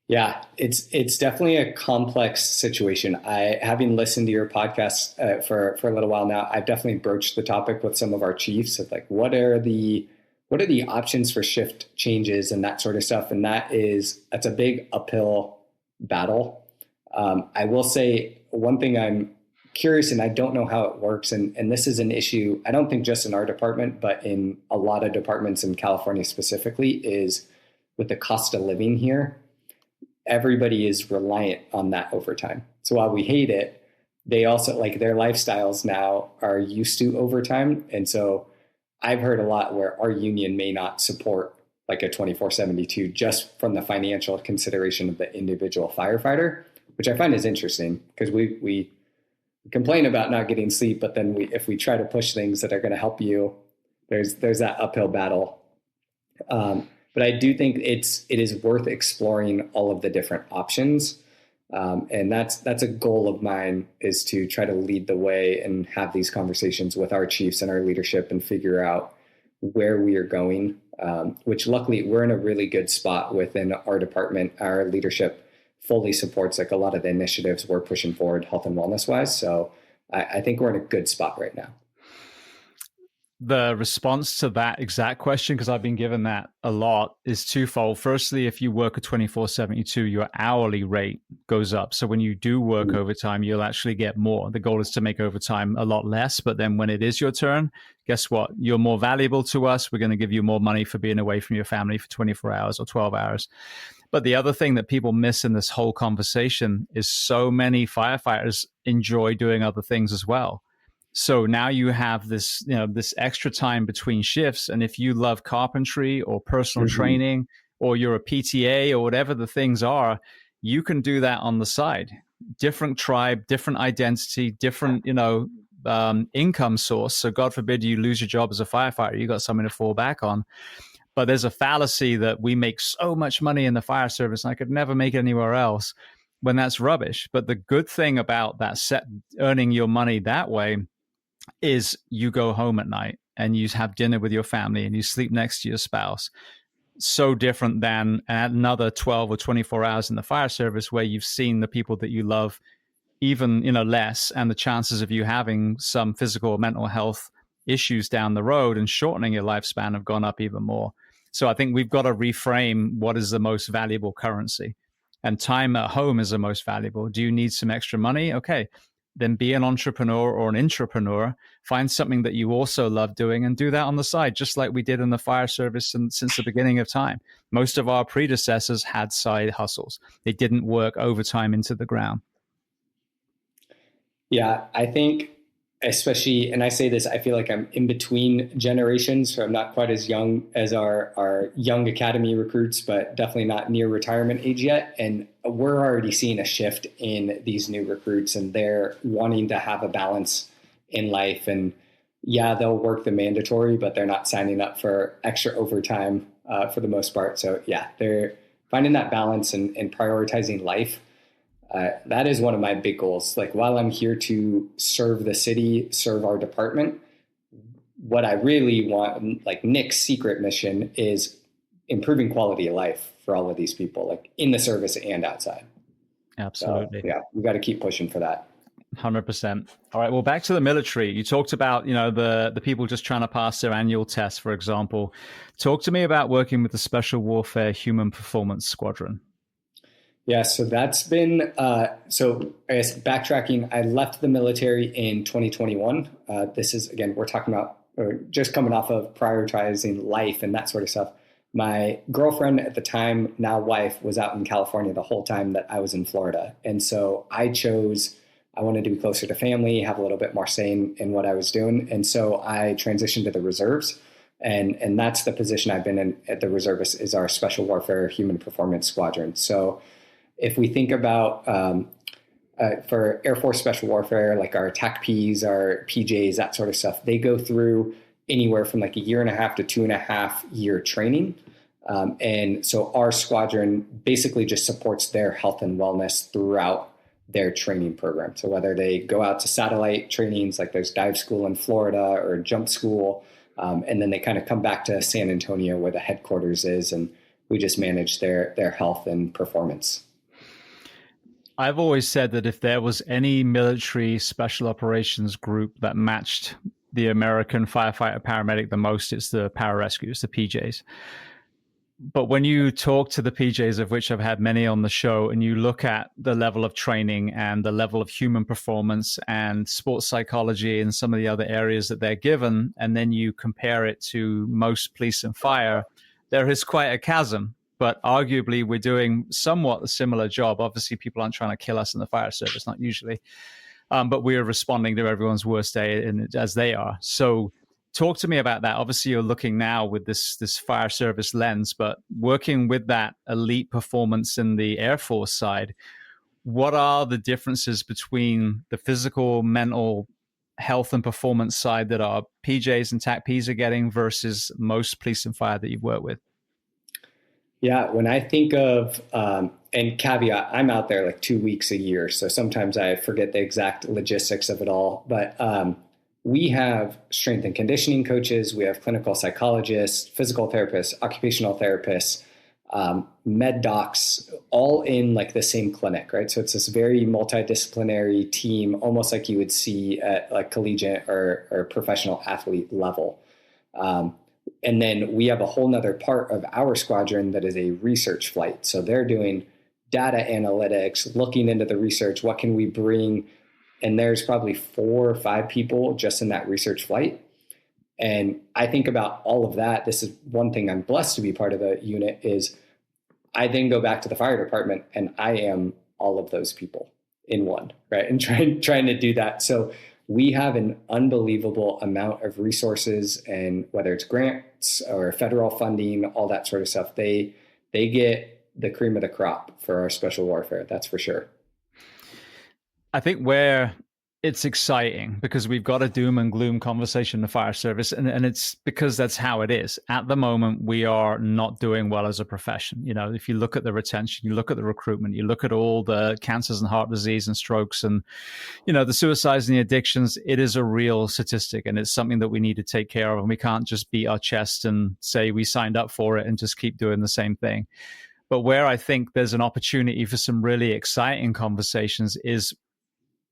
Yeah, it's definitely a complex situation. Having listened to your podcast for a little while now, I've definitely broached the topic with some of our chiefs of like, what are the options for shift changes and that sort of stuff. And that's a big uphill battle. I will say one thing I'm curious, and I don't know how it works. And this is an issue, I don't think just in our department, but in a lot of departments in California specifically, is with the cost of living here. Everybody is reliant on that overtime. So while we hate it, they also like their lifestyles now are used to overtime. And so I've heard a lot where our union may not support like a 24/72 just from the financial consideration of the individual firefighter, which I find is interesting because we complain about not getting sleep, but then if we try to push things that are going to help you, there's that uphill battle. But I do think it is worth exploring all of the different options. And that's a goal of mine, is to try to lead the way and have these conversations with our chiefs and our leadership and figure out where we are going, which luckily we're in a really good spot within our department. Our leadership fully supports like a lot of the initiatives we're pushing forward health and wellness wise. So I think we're in a good spot right now. The response to that exact question, because I've been given that a lot, is twofold. Firstly, if you work a 24/72, your hourly rate goes up. So when you do work overtime, you'll actually get more. The goal is to make overtime a lot less. But then when it is your turn, guess what? You're more valuable to us. We're going to give you more money for being away from your family for 24 hours or 12 hours. But the other thing that people miss in this whole conversation is so many firefighters enjoy doing other things as well. So now you have this, this extra time between shifts. And if you love carpentry or personal training, or you're a PTA or whatever the things are, you can do that on the side. Different tribe, different identity, different, income source. So God forbid you lose your job as a firefighter, you got something to fall back on. But there's a fallacy that we make so much money in the fire service and I could never make it anywhere else, when that's rubbish. But the good thing about that earning your money that way is you go home at night and you have dinner with your family and you sleep next to your spouse. So different than another 12 or 24 hours in the fire service where you've seen the people that you love even less, and the chances of you having some physical or mental health issues down the road and shortening your lifespan have gone up even more. So I think we've got to reframe what is the most valuable currency, and time at home is the most valuable. Do you need some extra money? Okay, then be an entrepreneur or an intrapreneur. Find something that you also love doing and do that on the side, just like we did in the fire service since the beginning of time. Most of our predecessors had side hustles. They didn't work overtime into the ground. Yeah, I think especially, and I say this, I feel like I'm in between generations, so I'm not quite as young as our young academy recruits, but definitely not near retirement age yet. And we're already seeing a shift in these new recruits, and they're wanting to have a balance in life. And yeah, they'll work the mandatory, but they're not signing up for extra overtime for the most part. So yeah, they're finding that balance and prioritizing life. That is one of my big goals. Like, while I'm here to serve the city, serve our department, what I really want, like Nick's secret mission, is improving quality of life for all of these people, like in the service and outside. Absolutely. So, yeah, we got to keep pushing for that. 100%. All right. Well, back to the military. You talked about, the people just trying to pass their annual test, for example. Talk to me about working with the Special Warfare Human Performance Squadron. Yeah, so that's been, so I guess backtracking, I left the military in 2021. This is, again, we're talking about, or just coming off of prioritizing life and that sort of stuff. My girlfriend at the time, now wife, was out in California the whole time that I was in Florida. And so I wanted to be closer to family, have a little bit more say in what I was doing. And so I transitioned to the reserves. And that's the position I've been in at the reservists, is our Special Warfare Human Performance Squadron. So if we think about for Air Force Special Warfare, like our TAC Ps, our PJs, that sort of stuff, they go through anywhere from like 1.5 to 2.5 year training. And so our squadron basically just supports their health and wellness throughout their training program. So whether they go out to satellite trainings, like there's dive school in Florida or jump school, and then they kind of come back to San Antonio where the headquarters is, and we just manage their health and performance. I've always said that if there was any military special operations group that matched the American firefighter paramedic the most, it's the pararescues, the PJs. But when you talk to the PJs, of which I've had many on the show, and you look at the level of training and the level of human performance and sports psychology and some of the other areas that they're given, and then you compare it to most police and fire, there is quite a chasm. But arguably, we're doing somewhat a similar job. Obviously, people aren't trying to kill us in the fire service, not usually. But we are responding to everyone's worst day as they are. So talk to me about that. Obviously, you're looking now with this fire service lens, but working with that elite performance in the Air Force side, what are the differences between the physical, mental health and performance side that our PJs and TAC Ps are getting versus most police and fire that you've worked with? Yeah, when I think of, and caveat, I'm out there like 2 weeks a year, so sometimes I forget the exact logistics of it all. But we have strength and conditioning coaches, we have clinical psychologists, physical therapists, occupational therapists, med docs, all in like the same clinic, right? So it's this very multidisciplinary team, almost like you would see at like collegiate or professional athlete level. And then we have a whole nother part of our squadron that is a research flight. So they're doing data analytics, looking into the research. What can we bring? And there's probably 4 or 5 people just in that research flight. And I think about all of that. This is one thing I'm blessed to be part of the unit, is I then go back to the fire department and I am all of those people in one, right? And trying to do that. So we have an unbelievable amount of resources, and whether it's grants or federal funding, all that sort of stuff, they get the cream of the crop for our special warfare. That's for sure. I think where it's exciting because we've got a doom and gloom conversation in the fire service, and it's because that's how it is. At the moment, we are not doing well as a profession. You know, if you look at the retention, you look at the recruitment, you look at all the cancers and heart disease and strokes and, you know, the suicides and the addictions, it is a real statistic, and it's something that we need to take care of. And we can't just beat our chest and say we signed up for it and just keep doing the same thing. But where I think there's an opportunity for some really exciting conversations is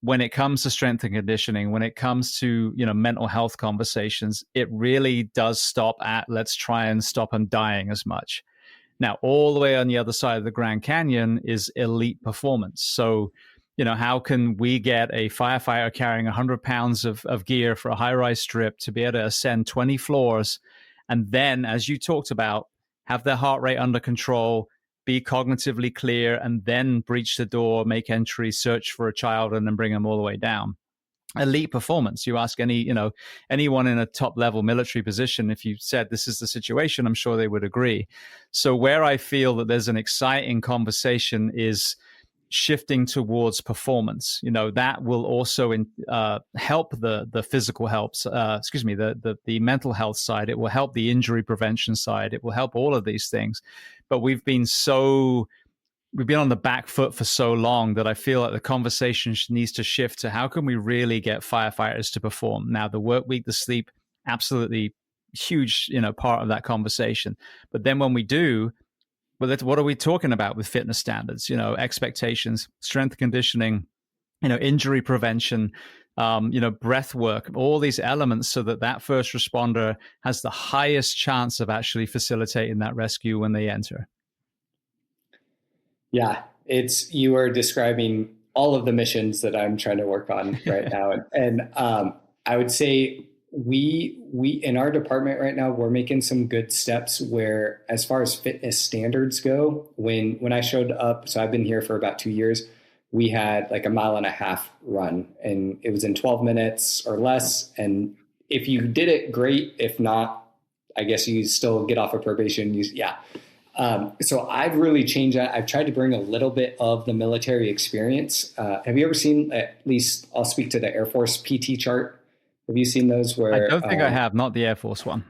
when it comes to strength and conditioning, when it comes to, you know, mental health conversations, it really does stop at let's try and stop them dying as much. Now, all the way on the other side of the Grand Canyon is elite performance. So, you know, how can we get a firefighter carrying 100 pounds of gear for a high-rise strip to be able to ascend 20 floors and then, as you talked about, have their heart rate under control, be cognitively clear, and then breach the door, make entry, search for a child, and then bring them all the way down? Elite performance. You ask anyone in a top level military position, if you said this is the situation, I'm sure they would agree. So where I feel that there's an exciting conversation is shifting towards performance. You know, that will also help the physical health, the mental health side. It will help the injury prevention side. It will help all of these things. But we've been on the back foot for so long that I feel like the conversation needs to shift to how can we really get firefighters to perform? Now, the work week, the sleep, absolutely huge, you know, part of that conversation. But then when we do, well, what are we talking about with fitness standards? You know, expectations, strength conditioning, you know, injury prevention, you know, breath work, all these elements, so that first responder has the highest chance of actually facilitating that rescue when they enter. Yeah, you are describing all of the missions that I'm trying to work on right now. And I would say we in our department right now, we're making some good steps where, as far as fitness standards go, when I showed up, so I've been here for about 2 years, we had like a 1.5 mile run, and it was in 12 minutes or less. And if you did it, great. If not, I guess you still get off of probation. So I've really changed that. I've tried to bring a little bit of the military experience. Have you ever seen, at least I'll speak to the Air Force PT chart. Have you seen those where? I don't think I have, not the Air Force one.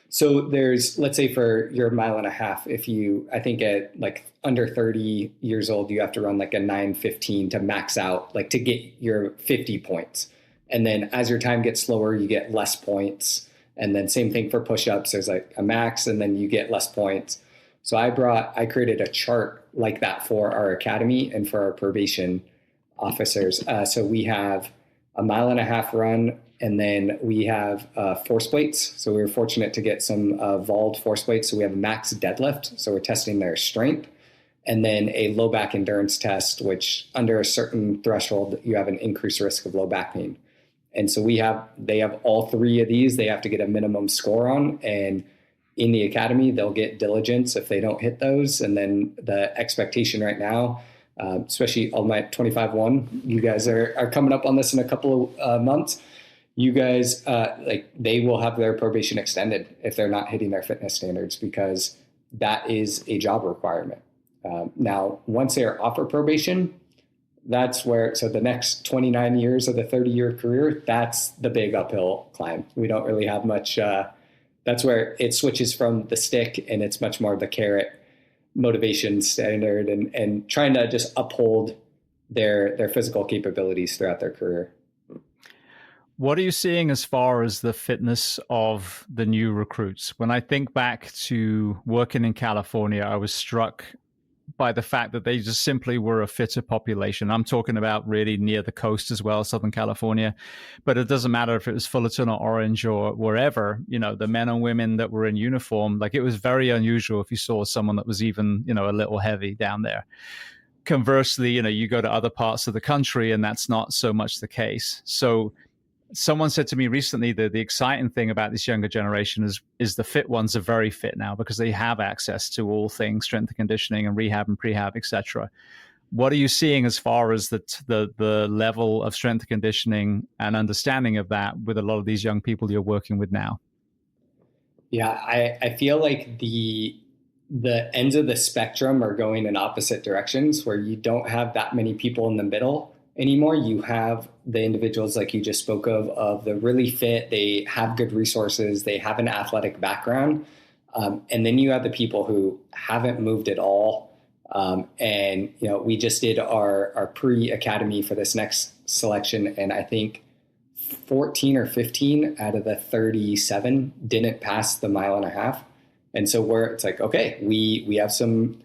So there's, let's say for your 1.5 miles, I think at like under 30 years old, you have to run like a 9:15 to max out, like to get your 50 points. And then as your time gets slower, you get less points. And then same thing for push-ups. There's like a max and then you get less points. So I created a chart like that for our academy and for our probation officers. So we have a 1.5 mile run, and then we have force plates. So we were fortunate to get some Vald force plates. So we have a max deadlift. So we're testing their strength. And then a low back endurance test, which under a certain threshold, you have an increased risk of low back pain. And so they have all three of these. They have to get a minimum score on. And in the academy, they'll get diligence if they don't hit those. And then the expectation right now, especially on my 25-1, you guys are coming up on this in a couple of months. You guys, they will have their probation extended if they're not hitting their fitness standards, because that is a job requirement. Now, once they are offered probation, that's where, so the next 29 years of the 30-year career, that's the big uphill climb. We don't really have much, that's where it switches from the stick and it's much more the carrot motivation standard and trying to just uphold their physical capabilities throughout their career. What are you seeing as far as the fitness of the new recruits? When I think back to working in California, I was struck by the fact that they just simply were a fitter population. I'm talking about really near the coast as well, Southern California. But it doesn't matter if it was Fullerton or Orange or wherever, you know, the men and women that were in uniform, like it was very unusual if you saw someone that was even, you know, a little heavy down there. Conversely, you know, you go to other parts of the country and that's not so much the case. So someone said to me recently that the exciting thing about this younger generation is the fit ones are very fit now because they have access to all things strength and conditioning and rehab and prehab, etc. What are you seeing as far as the level of strength and conditioning and understanding of that with a lot of these young people you're working with now? Yeah, I feel like the ends of the spectrum are going in opposite directions, where you don't have that many people in the middle. anymore. You have the individuals like you just spoke of the really fit, they have good resources, they have an athletic background. And then you have the people who haven't moved at all. And, we just did our pre-academy for this next selection. And I think 14 or 15 out of the 37 didn't pass the 1.5 miles. And so it's like, okay, we have some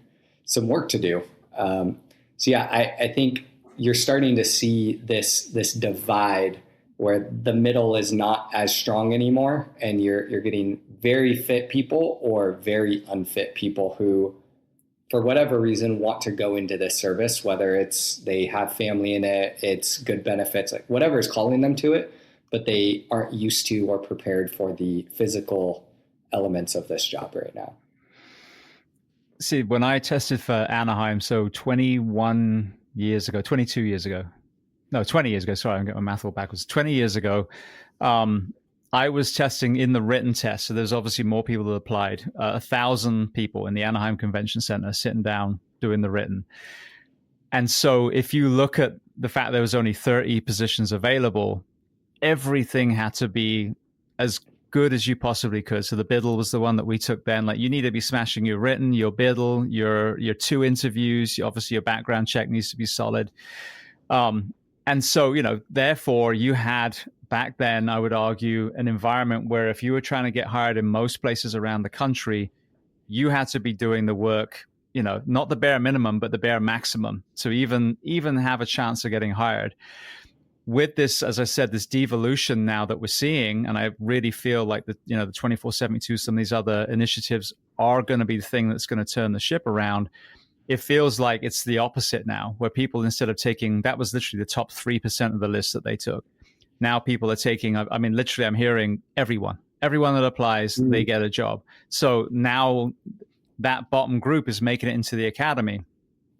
work to do. So yeah, I think you're starting to see this divide where the middle is not as strong anymore, and you're getting very fit people or very unfit people who, for whatever reason, want to go into this service, whether it's they have family in it, it's good benefits, like whatever is calling them to it, but they aren't used to or prepared for the physical elements of this job right now. See, when I tested for Anaheim, so 22 years ago, no, 20 years ago, sorry, I'm getting my math all backwards. 20 years ago, I was testing in the written test. So there's obviously more people that applied, 1,000 people in the Anaheim Convention Center sitting down doing the written. And so if you look at the fact there was only 30 positions available, everything had to be as good as you possibly could. So the biddle was the one that we took then. Like, you need to be smashing your written, your biddle, your 2 interviews. Obviously, your background check needs to be solid. And so, therefore, you had back then, I would argue, an environment where if you were trying to get hired in most places around the country, you had to be doing the work, not the bare minimum, but the bare maximum. So even have a chance of getting hired. With this, as I said, this devolution now that we're seeing, and I really feel like the 24/72, some of these other initiatives are going to be the thing that's going to turn the ship around. It feels like it's the opposite now, where people, instead of taking, that was literally the top 3% of the list that they took. Now people are taking, I mean, literally I'm hearing everyone that applies, they get a job. So now that bottom group is making it into the academy.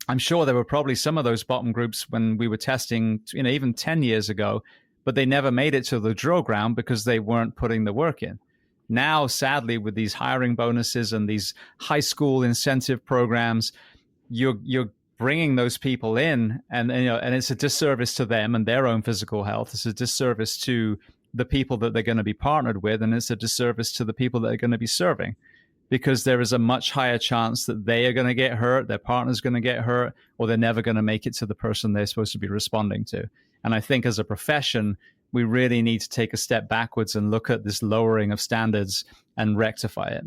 I'm sure there were probably some of those bottom groups when we were testing, even 10 years ago, but they never made it to the drill ground because they weren't putting the work in. Now, sadly, with these hiring bonuses and these high school incentive programs, you're bringing those people in, and it's a disservice to them and their own physical health. It's a disservice to the people that they're going to be partnered with, and it's a disservice to the people that are going to be serving, because there is a much higher chance that they are going to get hurt, their partner's going to get hurt, or they're never going to make it to the person they're supposed to be responding to. And I think as a profession, we really need to take a step backwards and look at this lowering of standards and rectify it.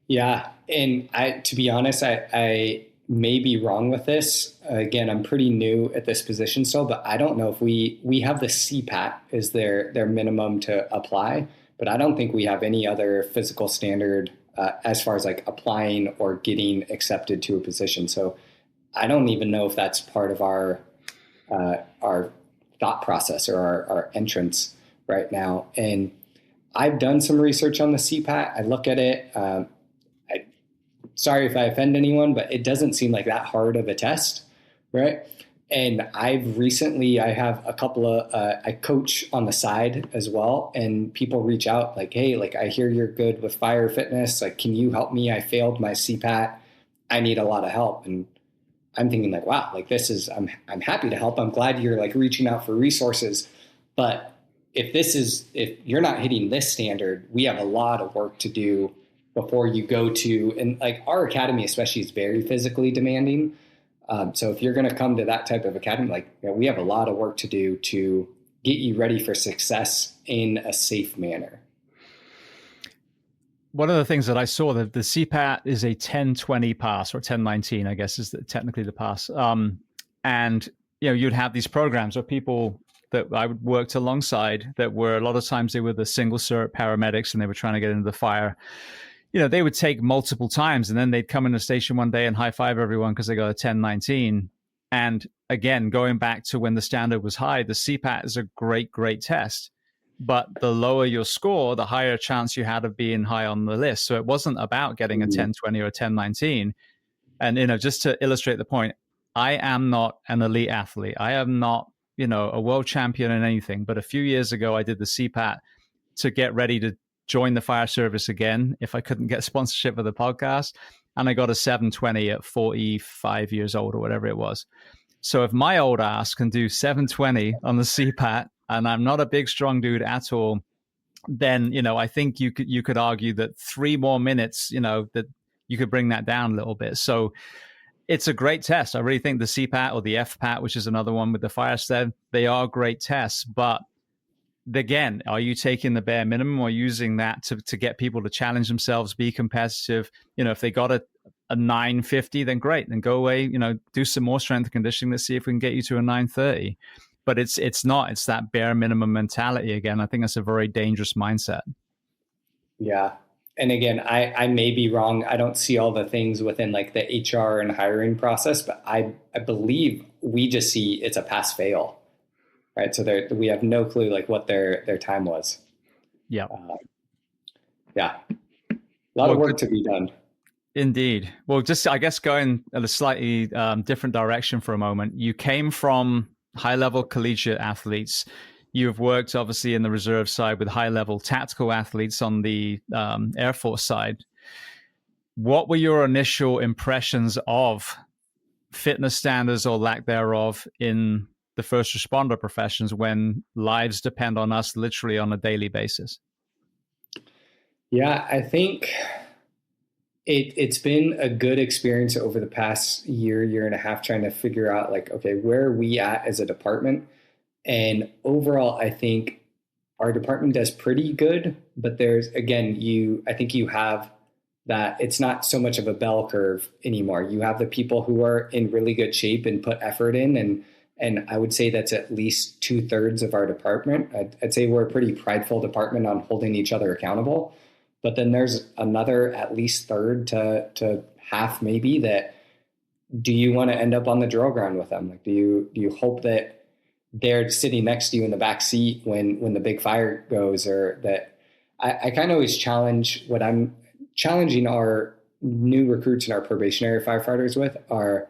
Yeah. And to be honest, I may be wrong with this. Again, I'm pretty new at this position still, but I don't know if we have the CPAT as their minimum to apply, but I don't think we have any other physical standard as far as like applying or getting accepted to a position. So I don't even know if that's part of our thought process or our entrance right now. And I've done some research on the CPAT. I look at it. Sorry if I offend anyone, but it doesn't seem like that hard of a test, right? And I have a couple of, I coach on the side as well. And people reach out like, hey, like, I hear you're good with fire fitness. Like, can you help me? I failed my CPAT. I need a lot of help. And I'm thinking like, wow, like I'm happy to help. I'm glad you're like reaching out for resources. But if you're not hitting this standard, we have a lot of work to do before you go to, and like our academy especially is very physically demanding. So if you're going to come to that type of academy, like we have a lot of work to do to get you ready for success in a safe manner. One of the things that I saw, that the CPAT is a 1020 pass, or 1019, I guess is technically the pass. And you'd have these programs where people that I worked alongside that were, a lot of times they were the single cert paramedics and they were trying to get into the fire. They would take multiple times, and then they'd come in the station one day and high five everyone because they got a 1019. And again, going back to when the standard was high, the CPAT is a great, great test. But the lower your score, the higher chance you had of being high on the list. So it wasn't about getting a 1020 or a 1019. And, just to illustrate the point, I am not an elite athlete. I am not, a world champion in anything. But a few years ago, I did the CPAT to get ready to join the fire service again if I couldn't get sponsorship for the podcast. And I got a 720 at 45 years old or whatever it was. So if my old ass can do 720 on the CPAT, and I'm not a big, strong dude at all, then, I think you could argue that 3 more minutes, that you could bring that down a little bit. So it's a great test. I really think the CPAT or the FPAT, which is another one with the fire sled, they are great tests. But again, are you taking the bare minimum or using that to get people to challenge themselves, be competitive? If they got a 950, then great. Then go away, do some more strength and conditioning. Let's see if we can get you to a 930. But it's that bare minimum mentality again. I think that's a very dangerous mindset. Yeah. And again, I may be wrong. I don't see all the things within like the HR and hiring process, but I believe we just see it's a pass fail, right? So we have no clue like what their time was. Yeah. Yeah. A lot of work to be done. Indeed. Well, just I guess going in a slightly different direction for a moment. You came from high-level collegiate athletes. You've worked obviously in the reserve side with high-level tactical athletes on the Air Force side. What were your initial impressions of fitness standards or lack thereof in the first responder professions when lives depend on us literally on a daily basis? Yeah, I think it's been a good experience over the past year and a half trying to figure out like, okay, where are we at as a department? And overall, I think our department does pretty good, but there's, again, I think you have that it's not so much of a bell curve anymore. You have the people who are in really good shape and put effort in. And I would say that's at least 2/3 of our department. I'd say we're a pretty prideful department on holding each other accountable. But then there's another at least third to half maybe that do you want to end up on the drill ground with them? Like, do you hope that they're sitting next to you in the back seat when the big fire goes, or that I kind of always challenge what I'm challenging our new recruits and our probationary firefighters with are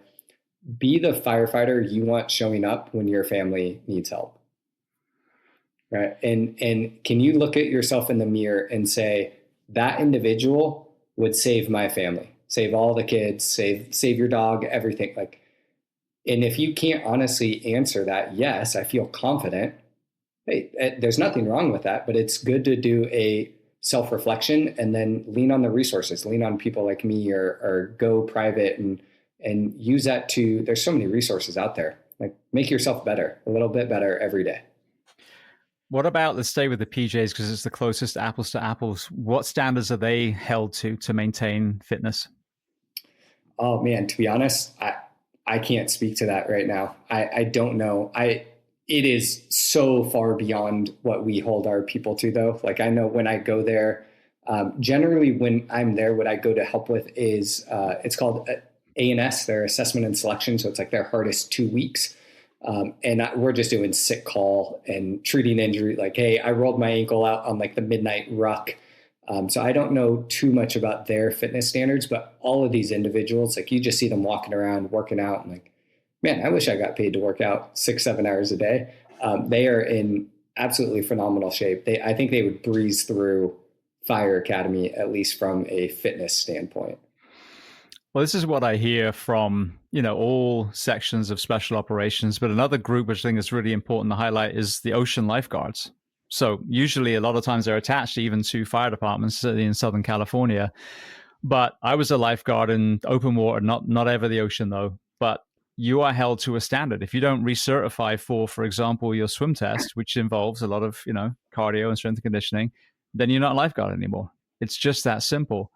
be the firefighter you want showing up when your family needs help. Right. And can you look at yourself in the mirror and say, that individual would save my family, save all the kids, save your dog, everything. Like, and if you can't honestly answer that, yes, I feel confident. Hey, there's nothing wrong with that, but it's good to do a self-reflection and then lean on the resources, lean on people like me or go private and use that there's so many resources out there. Like, make yourself better, a little bit better every day. What about, let's stay with the PJs because it's the closest apples to apples. What standards are they held to maintain fitness? Oh man, to be honest, I can't speak to that right now. I don't know. It is so far beyond what we hold our people to though. Like, I know when I go there, generally when I'm there, what I go to help with is, it's called ANS, their assessment and selection. So it's like their hardest 2 weeks. We're just doing sick call and treating injury. Like, hey, I rolled my ankle out on like the midnight ruck. So I don't know too much about their fitness standards, but all of these individuals, like you just see them walking around, working out and like, man, I wish I got paid to work out 6-7 hours a day. They are in absolutely phenomenal shape. I think they would breeze through Fire Academy, at least from a fitness standpoint. Well, this is what I hear from, all sections of special operations, but another group which I think is really important to highlight is the ocean lifeguards. So usually a lot of times they're attached even to fire departments, certainly in Southern California. But I was a lifeguard in open water, not ever the ocean though, but you are held to a standard. If you don't recertify for example, your swim test, which involves a lot of, cardio and strength and conditioning, then you're not a lifeguard anymore. It's just that simple.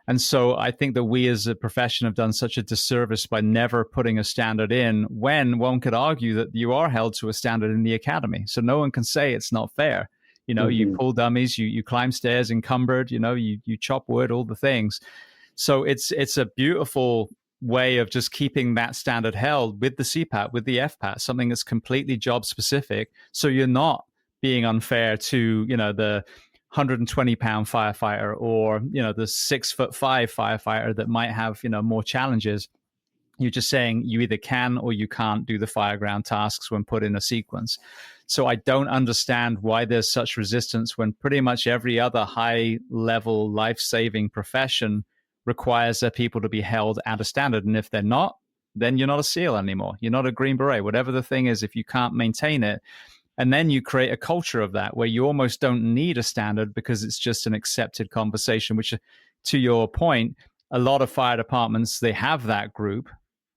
And so I think that we as a profession have done such a disservice by never putting a standard in when one could argue that you are held to a standard in the academy. So no one can say it's not fair. You pull dummies, you climb stairs encumbered, you chop wood, all the things. So it's a beautiful way of just keeping that standard held with the CPAT, with the FPAT, something that's completely job specific. So you're not being unfair to, the 120-pound firefighter or, the 6'5" firefighter that might have, more challenges. You're just saying you either can or you can't do the fireground tasks when put in a sequence. So I don't understand why there's such resistance when pretty much every other high-level life-saving profession requires their people to be held at a standard. And if they're not, then you're not a SEAL anymore. You're not a Green Beret. Whatever the thing is, if you can't maintain it, and then you create a culture of that where you almost don't need a standard because it's just an accepted conversation, which, to your point, a lot of fire departments, they have that group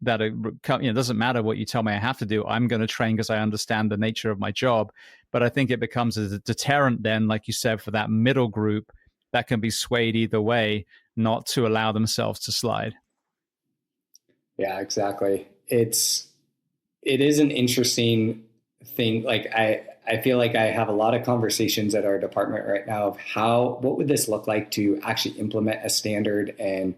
that it doesn't matter what you tell me I have to do. I'm going to train because I understand the nature of my job. But I think it becomes a deterrent then, like you said, for that middle group that can be swayed either way, not to allow themselves to slide. Yeah, exactly. It is an interesting thing. Like I feel like I have a lot of conversations at our department right now of what would this look like to actually implement a standard, and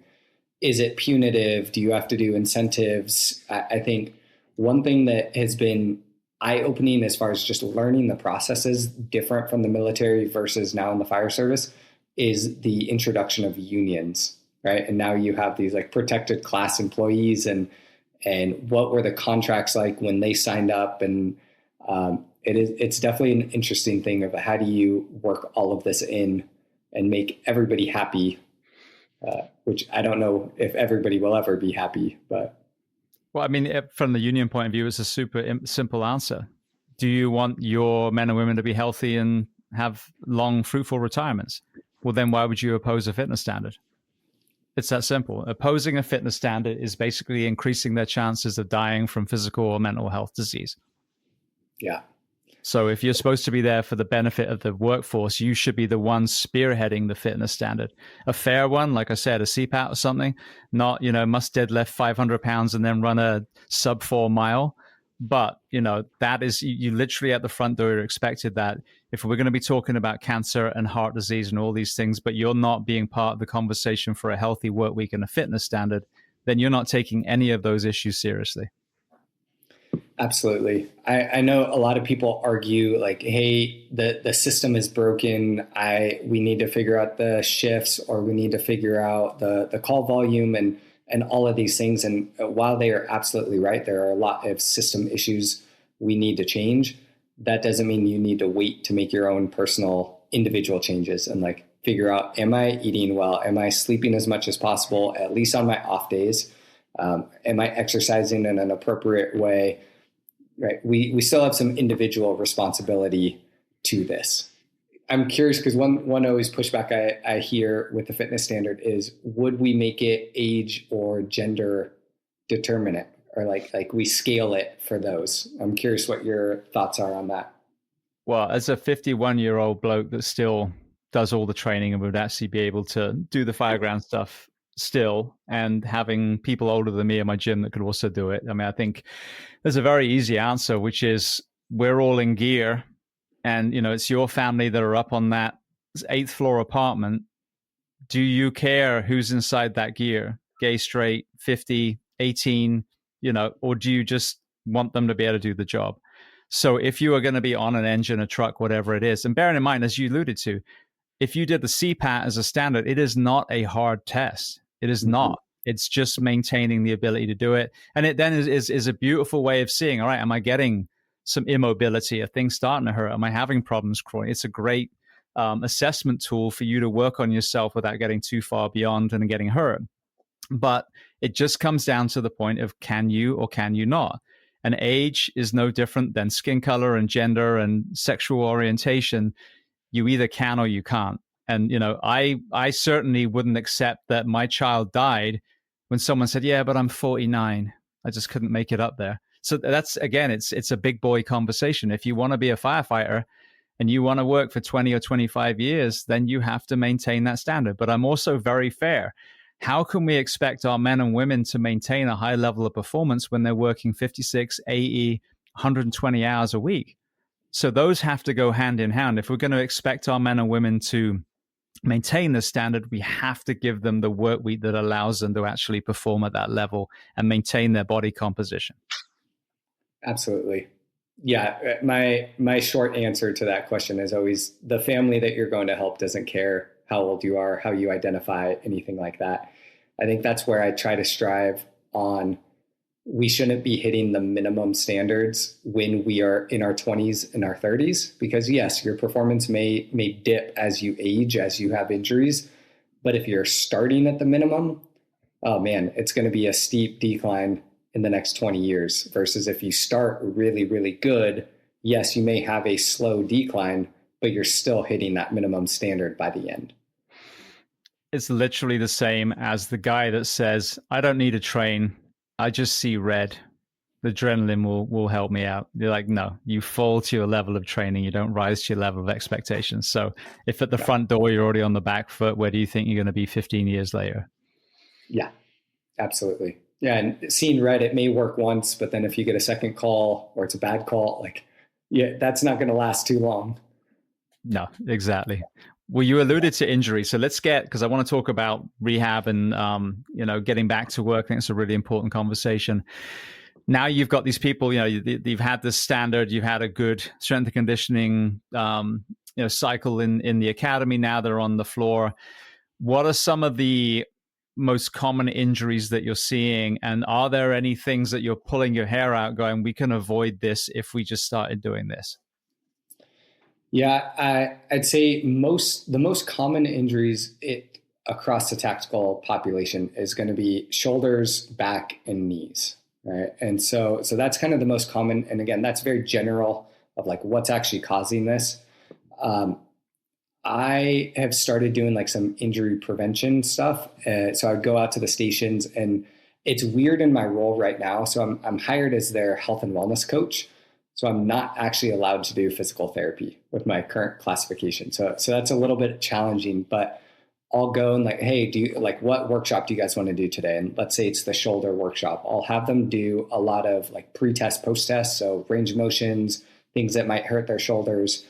is it punitive? Do you have to do incentives? I think one thing that has been eye-opening as far as just learning the processes different from the military versus now in the fire service is the introduction of unions, right? And now you have these like protected class employees, and what were the contracts like when they signed up? And it's definitely an interesting thing of how do you work all of this in and make everybody happy, which I don't know if everybody will ever be happy, but. Well, I mean, from the union point of view, it's a super simple answer. Do you want your men and women to be healthy and have long, fruitful retirements? Well, then why would you oppose a fitness standard? It's that simple. Opposing a fitness standard is basically increasing their chances of dying from physical or mental health disease. Yeah. So if you're supposed to be there for the benefit of the workforce, you should be the one spearheading the fitness standard. A fair one, like I said, a CPAT or something, not, must deadlift 500 pounds and then run a sub 4 mile. But, that is, you literally at the front door expected that. If we're going to be talking about cancer and heart disease and all these things, but you're not being part of the conversation for a healthy work week and a fitness standard, then you're not taking any of those issues seriously. Absolutely. I know a lot of people argue like, hey, the system is broken. We need to figure out the shifts, or we need to figure out the call volume and all of these things. And while they are absolutely right, there are a lot of system issues we need to change. That doesn't mean you need to wait to make your own personal individual changes and like figure out, am I eating well? Am I sleeping as much as possible, at least on my off days? Am I exercising in an appropriate way? Right. We still have some individual responsibility to this. I'm curious because one always pushback I hear with the fitness standard is, would we make it age or gender determinate, or like we scale it for those? I'm curious what your thoughts are on that. Well, as a 51-year-old bloke that still does all the training and would actually be able to do the fireground stuff still, and having people older than me in my gym that could also do it. I mean, I think there's a very easy answer, which is we're all in gear, and it's your family that are up on that 8th floor apartment. Do you care who's inside that gear? Gay, straight, 50, 18, or do you just want them to be able to do the job? So if you are going to be on an engine, a truck, whatever it is, and bearing in mind, as you alluded to, if you did the CPAT as a standard, it is not a hard test. It is not. It's just maintaining the ability to do it. And it then is a beautiful way of seeing, all right, am I getting some immobility? Are things starting to hurt? Am I having problems crawling? It's a great assessment tool for you to work on yourself without getting too far beyond and getting hurt. But it just comes down to the point of, can you or can you not? And age is no different than skin color and gender and sexual orientation. You either can or you can't. And, I certainly wouldn't accept that my child died when someone said, yeah, but I'm 49. I just couldn't make it up there. So that's, again, it's a big boy conversation. If you want to be a firefighter and you want to work for 20 or 25 years, then you have to maintain that standard. But I'm also very fair. How can we expect our men and women to maintain a high level of performance when they're working 56, 80, 120 hours a week? So those have to go hand in hand. If we're going to expect our men and women to maintain the standard, we have to give them the work week that allows them to actually perform at that level and maintain their body composition. Absolutely. Yeah. My short answer to that question is always, the family that you're going to help doesn't care how old you are, how you identify, anything like that. I think that's where I try to strive on. We shouldn't be hitting the minimum standards when we are in our 20s and our 30s, because yes, your performance may dip as you age, as you have injuries. But if you're starting at the minimum, oh man, it's going to be a steep decline in the next 20 years versus if you start really, really good, yes, you may have a slow decline, but you're still hitting that minimum standard by the end. It's literally the same as the guy that says, I don't need to train. I just see red. The adrenaline will help me out. You're like, no, you fall to your level of training. You don't rise to your level of expectations. So if at the front door, you're already on the back foot, where do you think you're going to be 15 years later? Yeah, absolutely. Yeah. And seeing red, it may work once, but then if you get a second call or it's a bad call, like, yeah, that's not going to last too long. No, exactly. Well, you alluded to injury. So let's because I want to talk about rehab and, getting back to work. I think it's a really important conversation. Now you've got these people, you've had this standard, you've had a good strength and conditioning, cycle in the academy. Now they're on the floor. What are some of the most common injuries that you're seeing? And are there any things that you're pulling your hair out going, we can avoid this if we just started doing this? Yeah, I'd say the most common injuries across the tactical population is going to be shoulders, back, and knees, right? And so that's kind of the most common. And again, that's very general of like what's actually causing this. I have started doing like some injury prevention stuff. So I'd go out to the stations, and it's weird in my role right now. So I'm hired as their health and wellness coach. So I'm not actually allowed to do physical therapy with my current classification. So that's a little bit challenging, but I'll go and like, hey, what workshop do you guys want to do today? And let's say it's the shoulder workshop. I'll have them do a lot of like pre-test, post-test. So range of motions, things that might hurt their shoulders.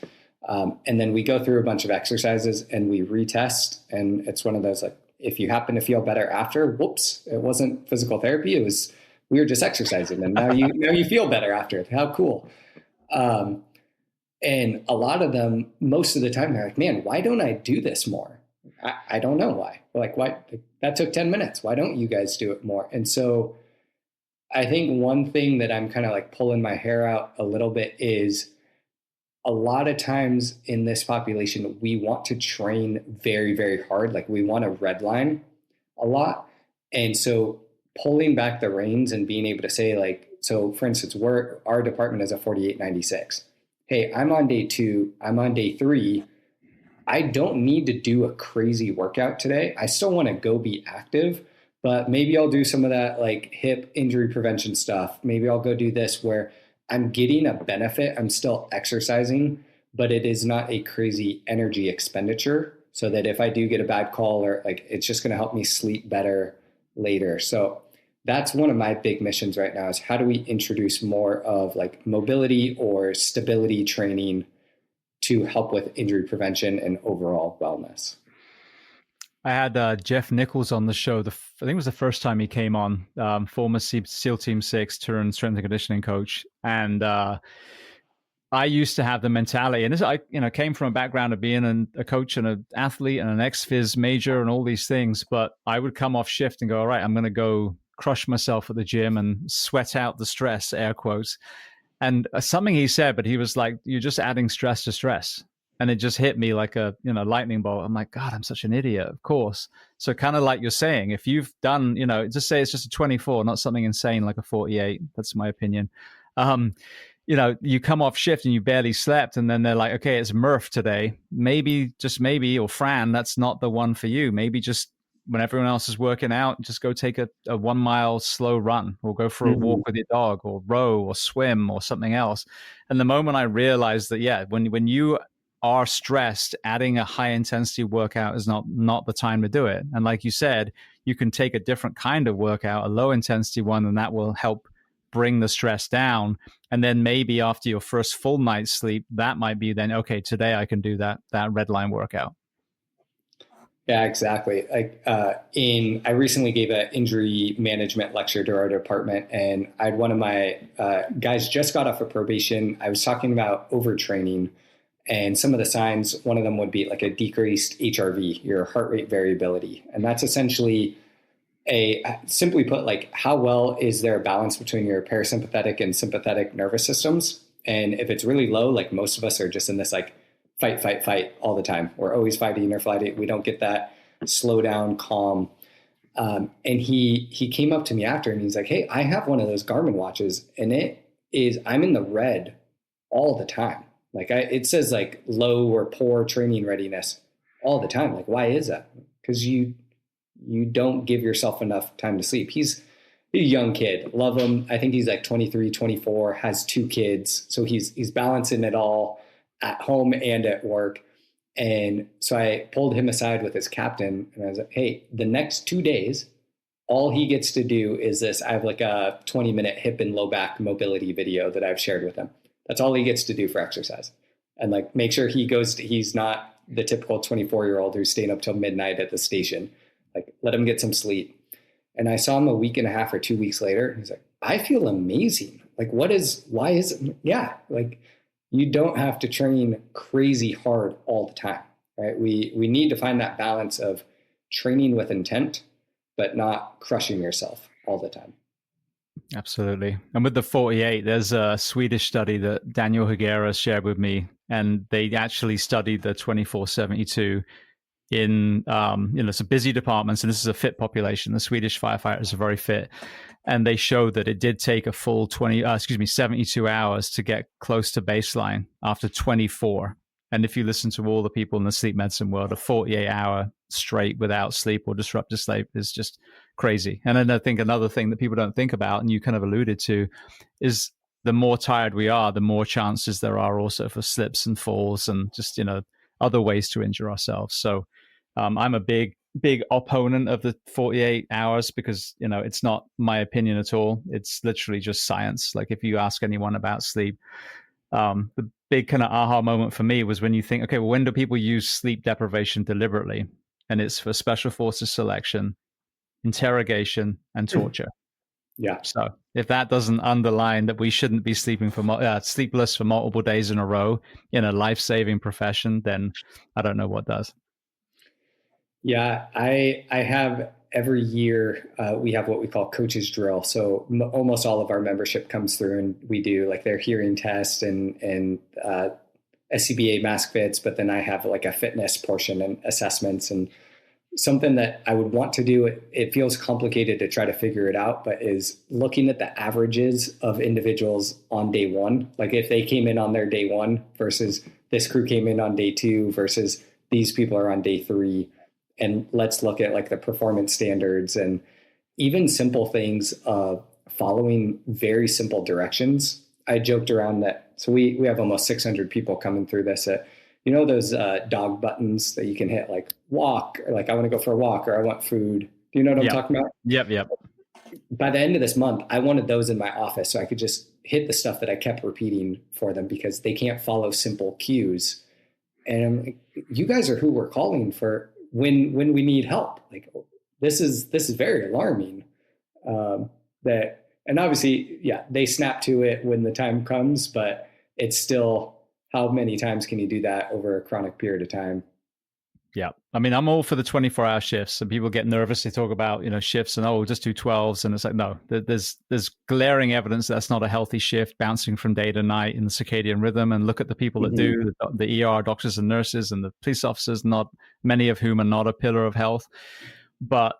And then we go through a bunch of exercises and we retest. And it's one of those, like, if you happen to feel better after, whoops, it wasn't physical therapy. We were just exercising, and now you feel better after it. How cool. And a lot of them, most of the time, they're like, man, why don't I do this more? I don't know why. We're like, why? That took 10 minutes. Why don't you guys do it more? And so I think one thing that I'm kind of like pulling my hair out a little bit is a lot of times in this population, we want to train very, very hard. Like we want to redline a lot. And so pulling back the reins and being able to say like, so for instance, our department is a 4896. Hey, I'm on day 2. I'm on day 3. I don't need to do a crazy workout today. I still want to go be active, but maybe I'll do some of that like hip injury prevention stuff. Maybe I'll go do this where I'm getting a benefit. I'm still exercising, but it is not a crazy energy expenditure, so that if I do get a bad call or like, it's just going to help me sleep better later. So that's one of my big missions right now, is how do we introduce more of like mobility or stability training to help with injury prevention and overall wellness. I had Jeff Nichols on the show. I think it was the first time he came on, former SEAL Team 6 turned strength and conditioning coach. And I used to have the mentality, and this, I came from a background of being a coach and an athlete and an ex-phys major and all these things. But I would come off shift and go, all right, I'm going to go crush myself at the gym and sweat out the stress, air quotes. And something he said, but he was like, you're just adding stress to stress. And it just hit me like a lightning bolt. I'm like, God, I'm such an idiot, of course. So kind of like you're saying, if you've done, just say it's just a 24, not something insane like a 48. That's my opinion. You come off shift and you barely slept, and then they're like, okay, it's Murph today. Maybe, or Fran, that's not the one for you. Maybe just when everyone else is working out, just go take a 1 mile slow run, or go for a walk with your dog, or row or swim or something else. And the moment I realized that, yeah, when you are stressed, adding a high intensity workout is not the time to do it. And like you said, you can take a different kind of workout, a low intensity one, and that will help bring the stress down. And then maybe after your first full night's sleep, that might be then, okay, today I can do that red line workout. Yeah, exactly. Like I recently gave an injury management lecture to our department, and I had one of my guys just got off of probation. I was talking about overtraining, and some of the signs, one of them would be like a decreased HRV, your heart rate variability. And that's essentially simply put, like how well is there a balance between your parasympathetic and sympathetic nervous systems? And if it's really low, like most of us are just in this like fight all the time. We're always fighting or flighting. We don't get that slow down, calm. And he came up to me after and he's like, hey, I have one of those Garmin watches and I'm in the red all the time. Like it says like low or poor training readiness all the time. Like, why is that? Because you don't give yourself enough time to sleep. He's a young kid. Love him. I think he's like 23, 24, has 2 kids. So he's balancing it all at home and at work. And so I pulled him aside with his captain and I was like, hey, the next 2 days, all he gets to do is this. I have like a 20-minute hip and low back mobility video that I've shared with him. That's all he gets to do for exercise. And like, make sure he's not the typical 24-year-old who's staying up till midnight at the station. Like, let him get some sleep. And I saw him a week and a half or 2 weeks later. He's like, I feel amazing. Like, why is it? Yeah. Like, you don't have to train crazy hard all the time, right? We need to find that balance of training with intent, but not crushing yourself all the time. Absolutely. And with the 48, there's a Swedish study that Daniel Higuera shared with me, and they actually studied the 24-72 in some busy departments, and this is a fit population. The Swedish firefighters are very fit, and they showed that it did take a full 72 hours to get close to baseline after 24. And if you listen to all the people in the sleep medicine world, a 48-hour straight without sleep or disrupted sleep is just crazy. And then I think another thing that people don't think about, and you kind of alluded to, is the more tired we are, the more chances there are also for slips and falls and just, other ways to injure ourselves. So I'm a big opponent of the 48 hours because, it's not my opinion at all. It's literally just science. Like if you ask anyone about sleep, the big kind of aha moment for me was when you think, okay, well, when do people use sleep deprivation deliberately? And it's for special forces selection, interrogation, and torture. Yeah. So if that doesn't underline that we shouldn't be sleeping sleepless for multiple days in a row in a life-saving profession, then I don't know what does. Yeah, I have every year we have what we call coaches drill. So almost all of our membership comes through and we do like their hearing test and SCBA mask fits, but then I have like a fitness portion and assessments, and something that I would want to do. It feels complicated to try to figure it out, but is looking at the averages of individuals on day one. Like if they came in on their day one versus this crew came in on day 2 versus these people are on day 3. And let's look at like the performance standards and even simple things of following very simple directions. I joked around that. So we have almost 600 people coming through this. Those dog buttons that you can hit, like walk, or like I want to go for a walk, or I want food. Do you know what I'm talking about? Yep. By the end of this month, I wanted those in my office so I could just hit the stuff that I kept repeating for them because they can't follow simple cues. And I'm like, you guys are who we're calling for when we need help. Like this is very alarming. And obviously, yeah, they snap to it when the time comes, but it's still, how many times can you do that over a chronic period of time? Yeah. I mean, I'm all for the 24-hour shifts, and people get nervous. They talk about, shifts and, we'll just do 12s. And it's like, no, there's glaring evidence that's not a healthy shift, bouncing from day to night in the circadian rhythm. And look at the people that do, the ER doctors and nurses and the police officers, not many of whom are not a pillar of health. But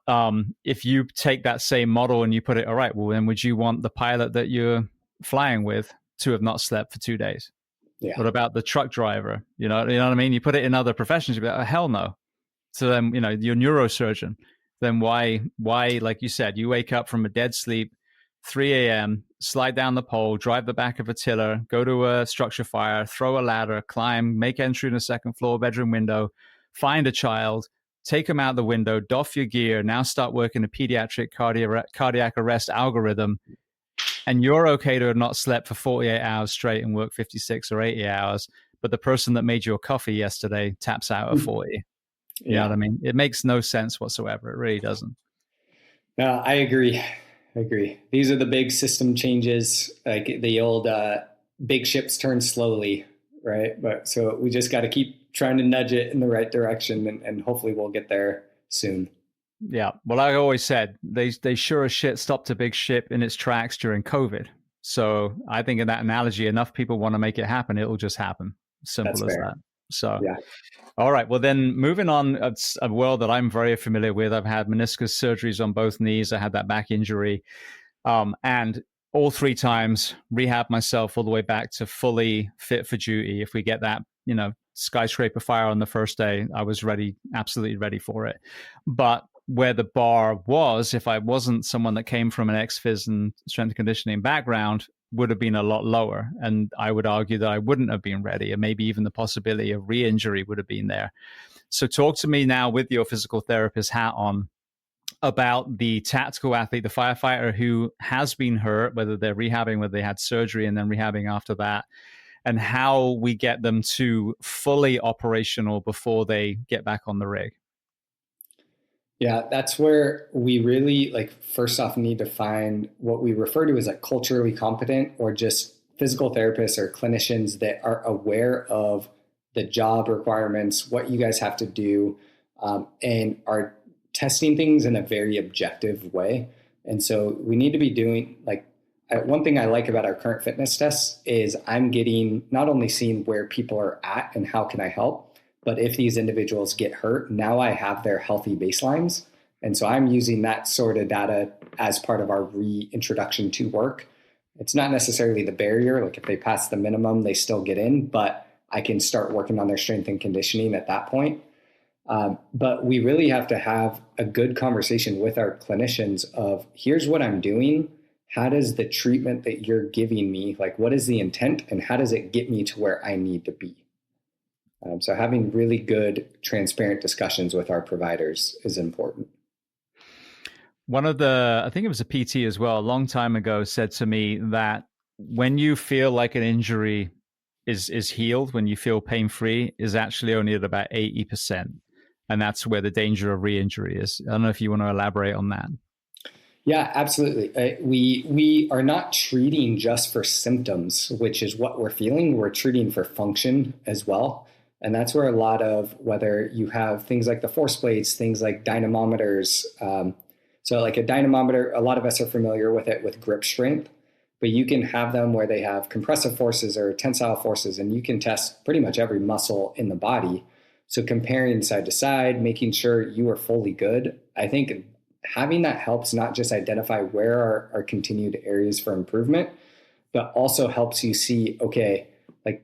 if you take that same model and you put it, all right, well, then would you want the pilot that you're flying with to have not slept for 2 days? Yeah. What about the truck driver? You know what I mean? You put it in other professions, you'd be like, oh, hell no. So then, your neurosurgeon, then why, like you said, you wake up from a dead sleep, 3 a.m., slide down the pole, drive the back of a tiller, go to a structure fire, throw a ladder, climb, make entry in a second floor bedroom window, find a child, take them out the window, doff your gear, now start working a pediatric cardiac arrest algorithm. And you're okay to have not slept for 48 hours straight and work 56 or 80 hours. But the person that made your coffee yesterday taps out at 40. You know what I mean? It makes no sense whatsoever. It really doesn't. No, I agree. These are the big system changes, like the old big ships turn slowly, right? But so we just got to keep trying to nudge it in the right direction, and hopefully we'll get there soon. Yeah. Well, like I always said, they sure as shit stopped a big ship in its tracks during COVID. So I think in that analogy, enough people want to make it happen, it'll just happen. Simple as that. So, Yeah. all right. Well, then moving on, it's a world that I'm very familiar with. I've had meniscus surgeries on both knees. I had that back injury. And all three times rehab myself all the way back to fully fit for duty. If we get that, skyscraper fire on the first day, I was ready, absolutely ready for it. But where the bar was, if I wasn't someone that came from an ex-phys and strength and conditioning background, would have been a lot lower. And I would argue that I wouldn't have been ready, and maybe even the possibility of re-injury would have been there. So talk to me now with your physical therapist hat on about the tactical athlete, the firefighter who has been hurt, whether they're rehabbing, whether they had surgery and then rehabbing after that, and how we get them to fully operational before they get back on the rig. Yeah, that's where we really first off need to find what we refer to as culturally competent, or just physical therapists or clinicians that are aware of the job requirements, what you guys have to do, and are testing things in a very objective way. And so we need to be doing one thing I like about our current fitness tests is I'm getting not only seeing where people are at and how can I help, but if these individuals get hurt, now I have their healthy baselines. And so I'm using that sort of data as part of our reintroduction to work. It's not necessarily the barrier. If they pass the minimum, they still get in, but I can start working on their strength and conditioning at that point. But we really have to have a good conversation with our clinicians of here's what I'm doing. How does the treatment that you're giving me, what is the intent and how does it get me to where I need to be? So having really good, transparent discussions with our providers is important. One of the, I think it was a PT as well, a long time ago, said to me that when you feel like an injury is healed, when you feel pain-free, is actually only at about 80%. And that's where the danger of re-injury is. I don't know if you want to elaborate on that. Yeah, absolutely. We are not treating just for symptoms, which is what we're feeling. We're treating for function as well. And that's where a lot of, whether you have things like the force plates, things like dynamometers. So a dynamometer, a lot of us are familiar with it with grip strength, but you can have them where they have compressive forces or tensile forces, and you can test pretty much every muscle in the body. So comparing side to side, making sure you are fully good. I think having that helps not just identify where are continued areas for improvement, but also helps you see, okay,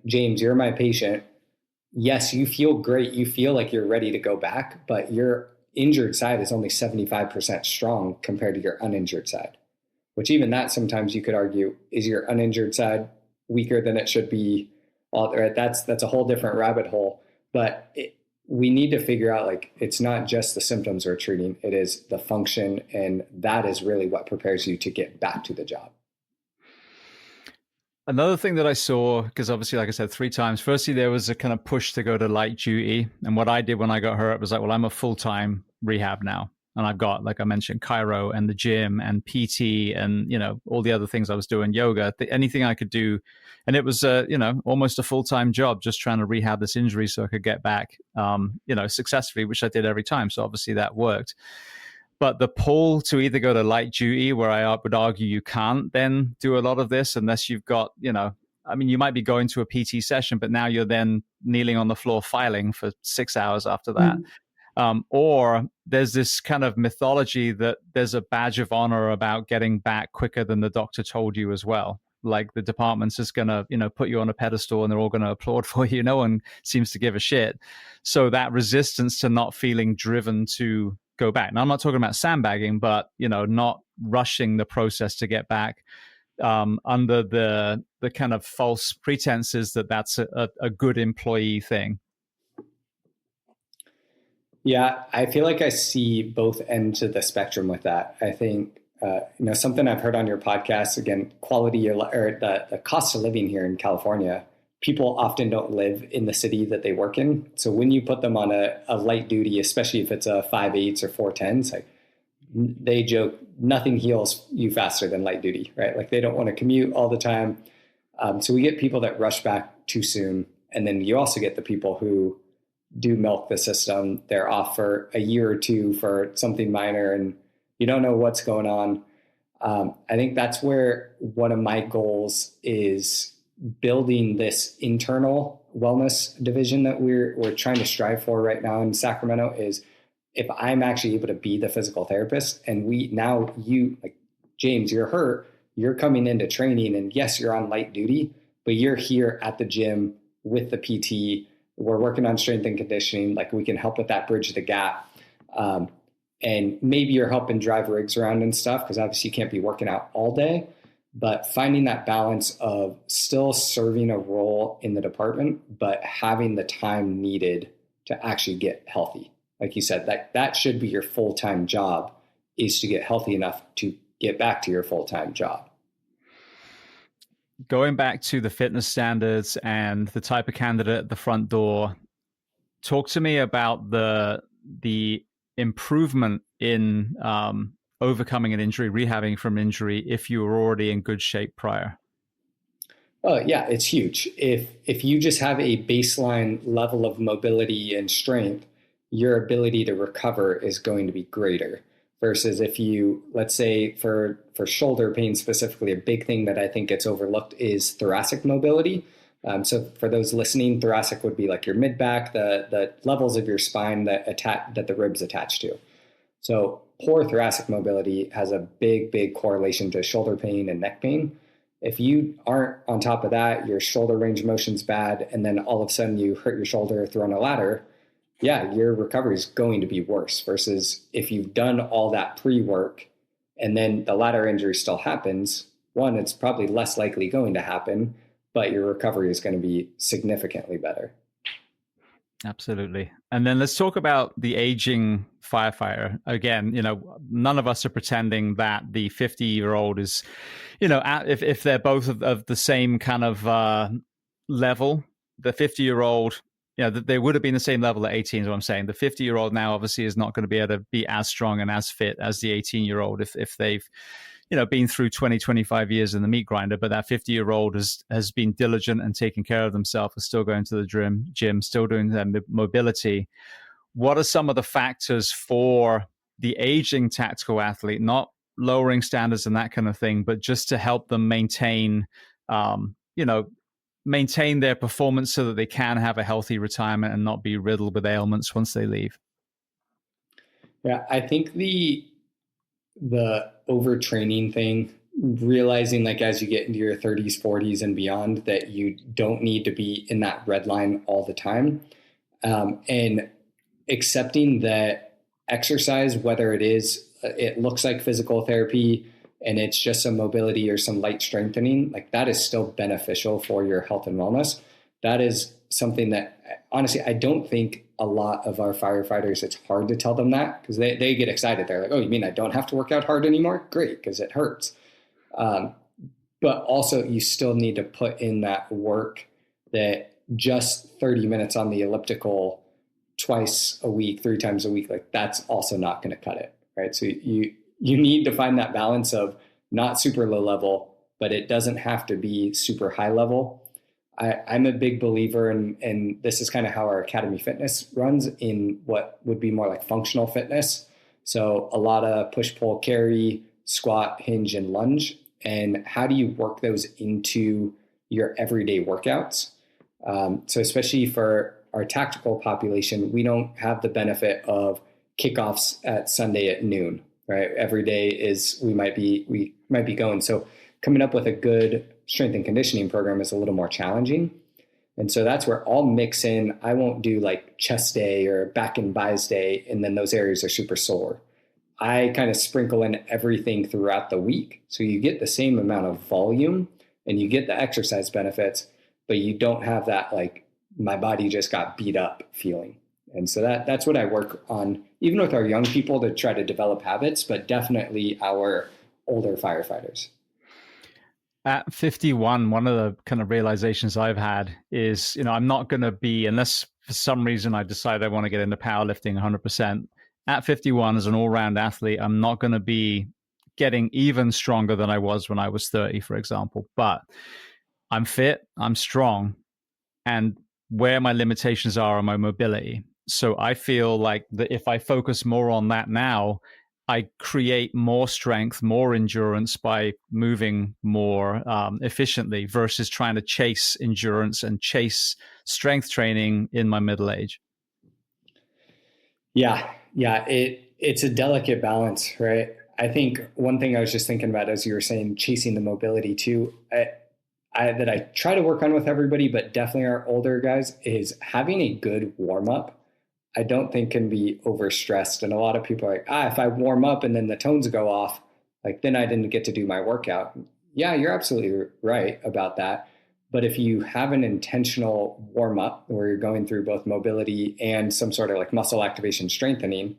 James, you're my patient. Yes, you feel great. You feel like you're ready to go back, but your injured side is only 75% strong compared to your uninjured side, which even that sometimes you could argue, is your uninjured side weaker than it should be? Well, that's a whole different rabbit hole, but we need to figure out it's not just the symptoms we're treating, it is the function. And that is really what prepares you to get back to the job. Another thing that I saw, because obviously, like I said, 3 times, firstly, there was a kind of push to go to light duty. And what I did when I got hurt was well, I'm a full-time rehab now. And I've got, like I mentioned, chiro and the gym and PT and, all the other things I was doing, yoga, anything I could do. And it was, almost a full-time job just trying to rehab this injury so I could get back, successfully, which I did every time. So obviously that worked. But the pull to either go to light duty, where I would argue you can't then do a lot of this unless you've got, you might be going to a PT session, but now you're then kneeling on the floor filing for 6 hours after that. Or there's this kind of mythology that there's a badge of honor about getting back quicker than the doctor told you as well. The department's just going to, put you on a pedestal and they're all going to applaud for you. No one seems to give a shit. So that resistance to not feeling driven to go back. Now, I'm not talking about sandbagging, but, not rushing the process to get back under the kind of false pretenses that that's a good employee thing. Yeah, I feel like I see both ends of the spectrum with that. I think, something I've heard on your podcast, again, quality or the cost of living here in California, people often don't live in the city that they work in. So when you put them on a light duty, especially if it's a 5/8s or 410s, they joke, nothing heals you faster than light duty, right? They don't want to commute all the time. So we get people that rush back too soon. And then you also get the people who do milk the system. They're off for a year or two for something minor and you don't know what's going on. I think that's where one of my goals is building this internal wellness division that we're trying to strive for right now in Sacramento is if I'm actually able to be the physical therapist and you like James, you're hurt, you're coming into training and yes, you're on light duty, but you're here at the gym with the PT. We're working on strength and conditioning. Like we can help with that, bridge the gap. And maybe you're helping drive rigs around and stuff because obviously you can't be working out all day, but finding that balance of still serving a role in the department, but having the time needed to actually get healthy. Like you said, that should be your full-time job, is to get healthy enough to get back to your full-time job. Going back to the fitness standards and the type of candidate at the front door, talk to me about the improvement in overcoming an injury, rehabbing from injury, if you were already in good shape prior. Oh yeah, it's huge. If you just have a baseline level of mobility and strength, your ability to recover is going to be greater. Versus if you, let's say for shoulder pain specifically, a big thing that I think gets overlooked is thoracic mobility. So for those listening, thoracic would be like your mid back, the levels of your spine that the ribs attach to. So poor thoracic mobility has a big correlation to shoulder pain and neck pain. If you aren't on top of that, your shoulder range of motion's bad, and then all of a sudden you hurt your shoulder throwing a ladder, yeah, your recovery is going to be worse versus if you've done all that pre-work and then the ladder injury still happens, one, it's probably less likely going to happen, but your recovery is going to be significantly better. Absolutely. And then let's talk about the aging firefighter. Again, none of us are pretending that the 50-year-old is, if they're both of the same kind of level, the 50-year-old, they would have been the same level at 18 is what I'm saying. The 50-year-old now obviously is not going to be able to be as strong and as fit as the 18-year-old if they've been through 20, 25 years in the meat grinder, but that 50-year-old has been diligent and taking care of themselves, is still going to the gym, still doing their mobility. What are some of the factors for the aging tactical athlete, not lowering standards and that kind of thing, but just to help them maintain their performance so that they can have a healthy retirement and not be riddled with ailments once they leave? Yeah, I think the overtraining thing, realizing like as you get into your 30s, 40s and beyond that you don't need to be in that red line all the time, and accepting that exercise, whether it looks like physical therapy and it's just some mobility or some light strengthening, like that is still beneficial for your health and wellness. That is something that honestly, I don't think a lot of our firefighters, it's hard to tell them that because they get excited. They're like, oh, you mean I don't have to work out hard anymore? Great, because it hurts. But also you still need to put in that work that just 30 minutes on the elliptical twice a week, 3 times a week, like that's also not going to cut it, right? So you need to find that balance of not super low level, but it doesn't have to be super high level. I'm a big believer in, and this is kind of how our Academy Fitness runs, in what would be more like functional fitness. So a lot of push, pull, carry, squat, hinge, and lunge. And how do you work those into your everyday workouts? So especially for our tactical population, we don't have the benefit of kickoffs at Sunday at noon, right? Every day we might be going. So coming up with a good strength and conditioning program is a little more challenging. And so that's where I'll mix in. I won't do like chest day or back and bis day, and then those areas are super sore. I kind of sprinkle in everything throughout the week. So you get the same amount of volume and you get the exercise benefits, but you don't have that like my body just got beat up feeling. And so that's what I work on, even with our young people, to try to develop habits, but definitely our older firefighters. At 51, one of the kind of realizations I've had is, I'm not going to be, unless for some reason I decide I want to get into powerlifting 100%, at 51 as an all-round athlete, I'm not going to be getting even stronger than I was when I was 30, for example. But I'm fit, I'm strong, and where my limitations are my mobility. So I feel like that if I focus more on that now, I create more strength, more endurance by moving more efficiently versus trying to chase endurance and chase strength training in my middle age. Yeah, yeah, it's a delicate balance, right? I think one thing I was just thinking about as you were saying, chasing the mobility too, that I try to work on with everybody, but definitely our older guys, is having a good warm up. I don't think can be overstressed. And a lot of people are like, if I warm up and then the tones go off, like then I didn't get to do my workout. Yeah, you're absolutely right about that. But if you have an intentional warm up where you're going through both mobility and some sort of like muscle activation strengthening,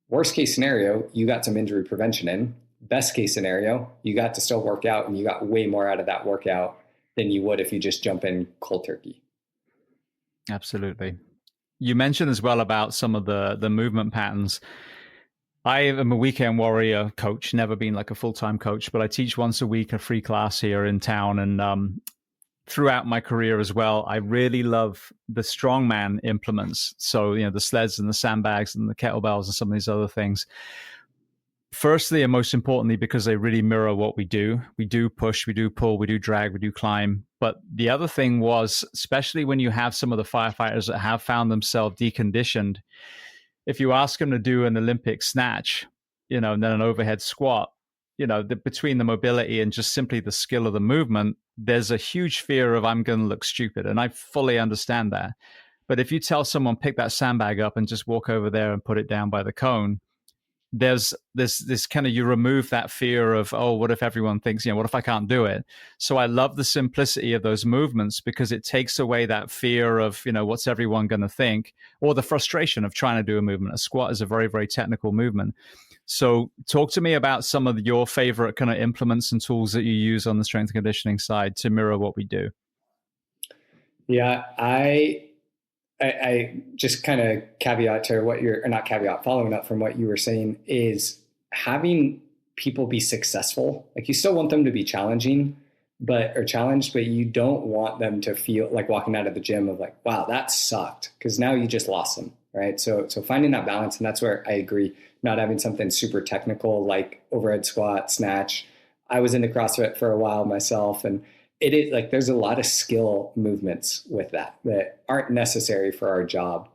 worst case scenario, you got some injury prevention in. Best case scenario, you got to still work out and you got way more out of that workout than you would if you just jump in cold turkey. Absolutely. You mentioned as well about some of the movement patterns. I am a weekend warrior coach, never been like a full-time coach, but I teach once a week a free class here in town. And throughout my career as well, I really love the strongman implements. So, the sleds and the sandbags and the kettlebells and some of these other things. Firstly, and most importantly, because they really mirror what we do. We do push, we do pull, we do drag, we do climb. But the other thing was, especially when you have some of the firefighters that have found themselves deconditioned, if you ask them to do an Olympic snatch, and then an overhead squat, between the mobility and just simply the skill of the movement, there's a huge fear of I'm going to look stupid. And I fully understand that. But if you tell someone, pick that sandbag up and just walk over there and put it down by the cone, there's this kind of, you remove that fear of, oh, what if everyone thinks, what if I can't do it? So I love the simplicity of those movements because it takes away that fear of, what's everyone going to think, or the frustration of trying to do a movement. A squat is a very, very technical movement. So talk to me about some of your favorite kind of implements and tools that you use on the strength and conditioning side to mirror what we do. Yeah, I just kind of caveat to what you're, or not caveat, following up from what you were saying, is having people be successful. Like you still want them to be challenged, but you don't want them to feel like walking out of the gym of like, wow, that sucked. Cause now you just lost them. Right. So finding that balance, and that's where I agree, not having something super technical like overhead squat, snatch. I was into CrossFit for a while myself, and it is like there's a lot of skill movements with that aren't necessary for our job.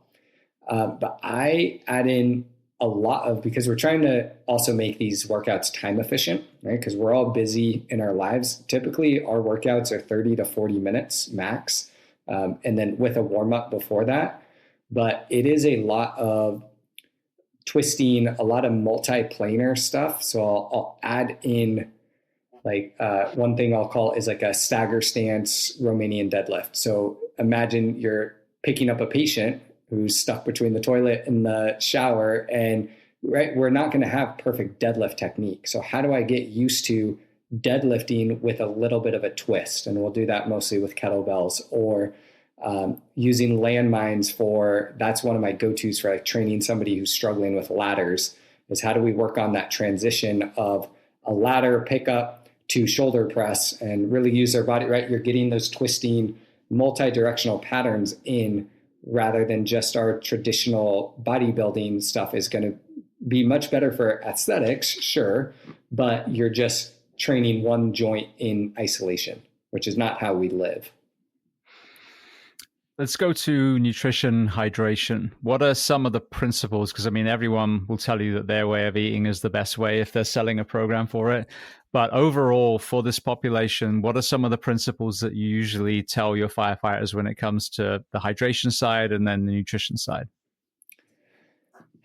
But I add in a lot of, because we're trying to also make these workouts time efficient, right? Because we're all busy in our lives. Typically, our workouts are 30 to 40 minutes max, and then with a warm up before that. But it is a lot of twisting, a lot of multi-planar stuff. So I'll add in like one thing I'll call is like a stagger stance Romanian deadlift. So imagine you're picking up a patient who's stuck between the toilet and the shower, and right, we're not going to have perfect deadlift technique. So how do I get used to deadlifting with a little bit of a twist? And we'll do that mostly with kettlebells, or using landmines that's one of my go-tos for like training somebody who's struggling with ladders, is how do we work on that transition of a ladder pickup to shoulder press and really use their body, right? You're getting those twisting multi-directional patterns in, rather than just our traditional bodybuilding stuff is going to be much better for aesthetics, sure, but you're just training one joint in isolation, which is not how we live. Let's go to nutrition, hydration. What are some of the principles? Because everyone will tell you that their way of eating is the best way if they're selling a program for it. But overall, for this population, what are some of the principles that you usually tell your firefighters when it comes to the hydration side and then the nutrition side?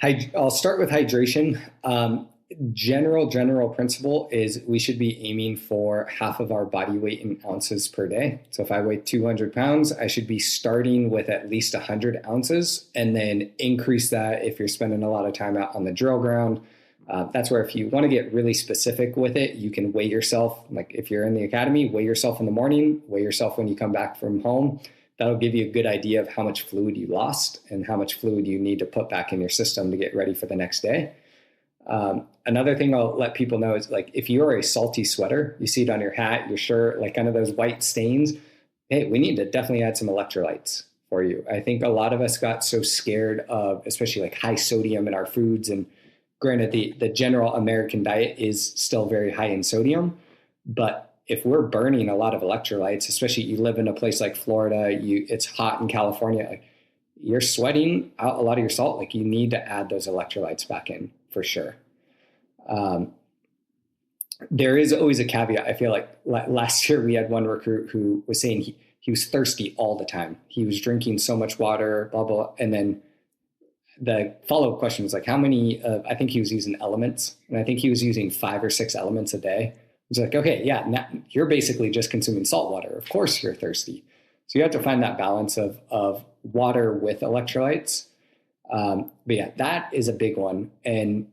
I'll start with hydration. General principle is we should be aiming for half of our body weight in ounces per day. So if I weigh 200 pounds, I should be starting with at least 100 ounces and then increase that if you're spending a lot of time out on the drill ground. That's where if you want to get really specific with it, you can weigh yourself. Like if you're in the academy, weigh yourself in the morning, weigh yourself when you come back from home. That'll give you a good idea of how much fluid you lost and how much fluid you need to put back in your system to get ready for the next day. Another thing I'll let people know is like, if you're a salty sweater, you see it on your hat, your shirt, like kind of those white stains, hey, we need to definitely add some electrolytes for you. I think a lot of us got so scared of, especially like high sodium in our foods and granted, the general American diet is still very high in sodium, but if we're burning a lot of electrolytes, especially you live in a place like Florida, it's hot in California, you're sweating out a lot of your salt. Like you need to add those electrolytes back in for sure. There is always a caveat. I feel like last year we had one recruit who was saying he was thirsty all the time. He was drinking so much water, blah, blah. And then the follow-up question was like, how many, I think he was using elements, and I think he was using 5 or 6 elements a day. It's like, okay, yeah, now you're basically just consuming salt water. Of course you're thirsty. So you have to find that balance of water with electrolytes. But yeah, that is a big one. And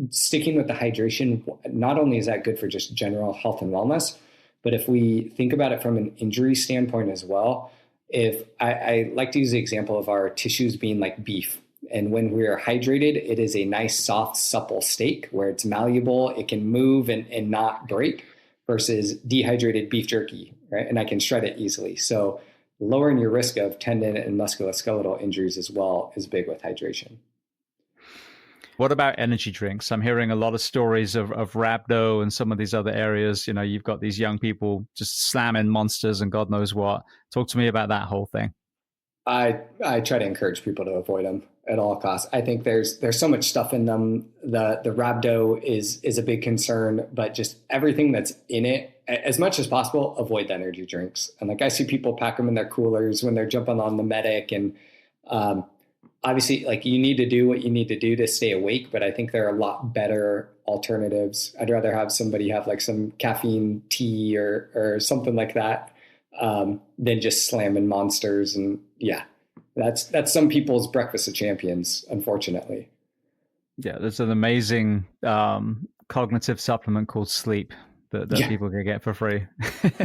sticking with the hydration, not only is that good for just general health and wellness, but if we think about it from an injury standpoint as well, if I like to use the example of our tissues being like beef. And when we are hydrated, it is a nice, soft, supple steak where it's malleable, it can move and not break, versus dehydrated beef jerky, right? And I can shred it easily. So lowering your risk of tendon and musculoskeletal injuries as well is big with hydration. What about energy drinks? I'm hearing a lot of stories of rhabdo and some of these other areas. You know, you've got these young people just slamming monsters and God knows what. Talk to me about that whole thing. I try to encourage people to avoid them at all costs. I think there's so much stuff in them. The rhabdo is a big concern, but just everything that's in it, as much as possible, avoid the energy drinks. And like I see people pack them in their coolers when they're jumping on the medic, and obviously, like you need to do what you need to do to stay awake, but I think there are a lot better alternatives. I'd rather have somebody have like some caffeine tea or something like that than just slamming monsters. And yeah, that's some people's breakfast of champions, unfortunately. Yeah, there's an amazing cognitive supplement called sleep that people can get for free.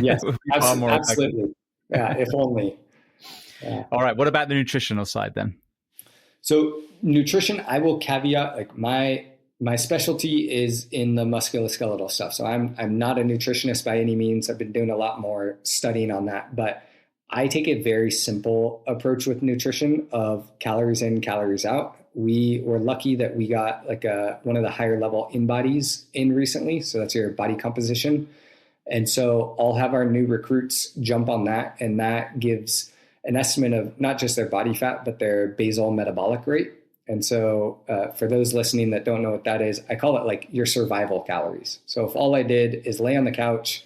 Yes, absolutely. Yeah, if only. Yeah. All right, what about the nutritional side then? So nutrition, I will caveat, like my specialty is in the musculoskeletal stuff. So I'm not a nutritionist by any means. I've been doing a lot more studying on that, but I take a very simple approach with nutrition of calories in, calories out. We were lucky that we got like one of the higher level in-bodies in recently. So that's your body composition. And so I'll have our new recruits jump on that, and that gives an estimate of not just their body fat, but their basal metabolic rate. And so for those listening that don't know what that is, I call it like your survival calories. So if all I did is lay on the couch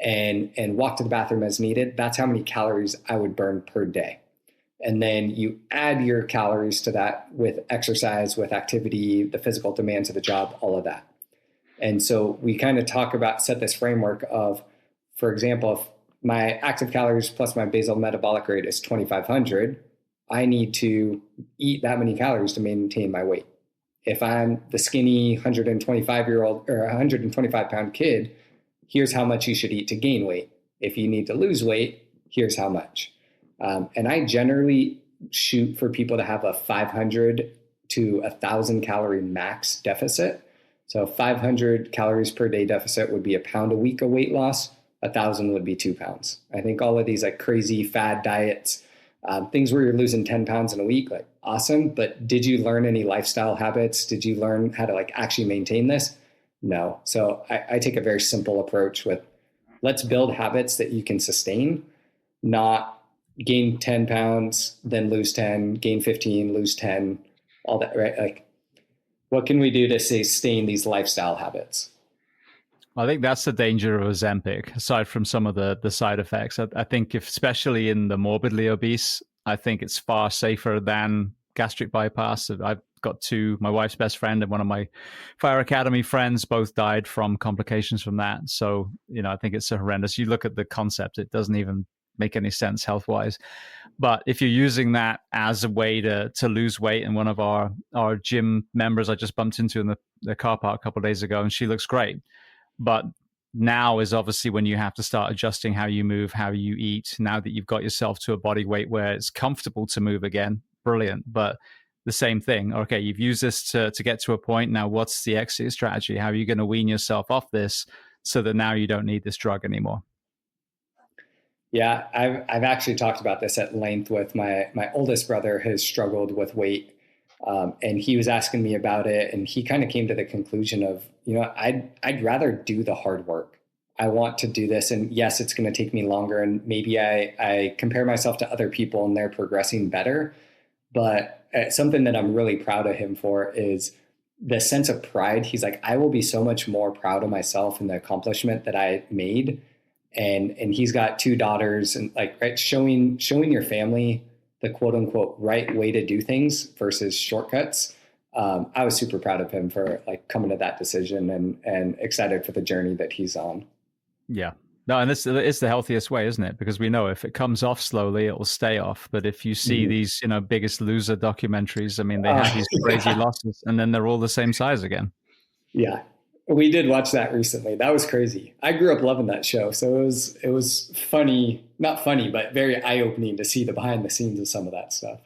and walk to the bathroom as needed, that's how many calories I would burn per day. And then you add your calories to that with exercise, with activity, the physical demands of the job, all of that. And so we kind of set this framework of, for example, if my active calories plus my basal metabolic rate is 2,500, I need to eat that many calories to maintain my weight. If I'm the skinny 125-year-old or 125-pound kid, here's how much you should eat to gain weight. If you need to lose weight, here's how much. And I generally shoot for people to have a 500 to 1,000 calorie max deficit. So 500 calories per day deficit would be a pound a week of weight loss. 1,000 would be 2 pounds. I think all of these like crazy fad diets, things where you're losing 10 pounds in a week, like awesome. But did you learn any lifestyle habits? Did you learn how to like actually maintain this? No. So I take a very simple approach with let's build habits that you can sustain, not gain 10 pounds, then lose 10, gain 15, lose 10, all that, right? Like what can we do to sustain these lifestyle habits? I think that's the danger of Ozempic, aside from some of the side effects. I think especially in the morbidly obese, I think it's far safer than gastric bypass. I've got my wife's best friend and one of my fire academy friends both died from complications from that. So, I think it's horrendous. You look at the concept, it doesn't even make any sense health-wise. But if you're using that as a way to lose weight, and one of our gym members I just bumped into in the car park a couple of days ago, and she looks great. But now is obviously when you have to start adjusting how you move, how you eat. Now that you've got yourself to a body weight where it's comfortable to move again, brilliant. But the same thing, okay, you've used this to get to a point. Now, what's the exit strategy? How are you going to wean yourself off this so that now you don't need this drug anymore? Yeah, I've actually talked about this at length with my oldest brother has struggled with weight And he was asking me about it, and he kind of came to the conclusion of, I'd rather do the hard work. I want to do this, and yes, it's going to take me longer, and maybe I compare myself to other people and they're progressing better. But something that I'm really proud of him for is the sense of pride. He's like, I will be so much more proud of myself and the accomplishment that I made. And he's got 2 daughters, and like, right, showing your family the quote unquote right way to do things versus shortcuts. I was super proud of him for like coming to that decision, and excited for the journey that he's on. Yeah. No, and this is the healthiest way, isn't it? Because we know if it comes off slowly, it will stay off. But if you see these, Biggest Loser documentaries, I mean, they have these crazy losses, and then they're all the same size again. Yeah. We did watch that recently. That was crazy. I grew up loving that show. So it was funny, not funny, but very eye-opening to see the behind the scenes of some of that stuff.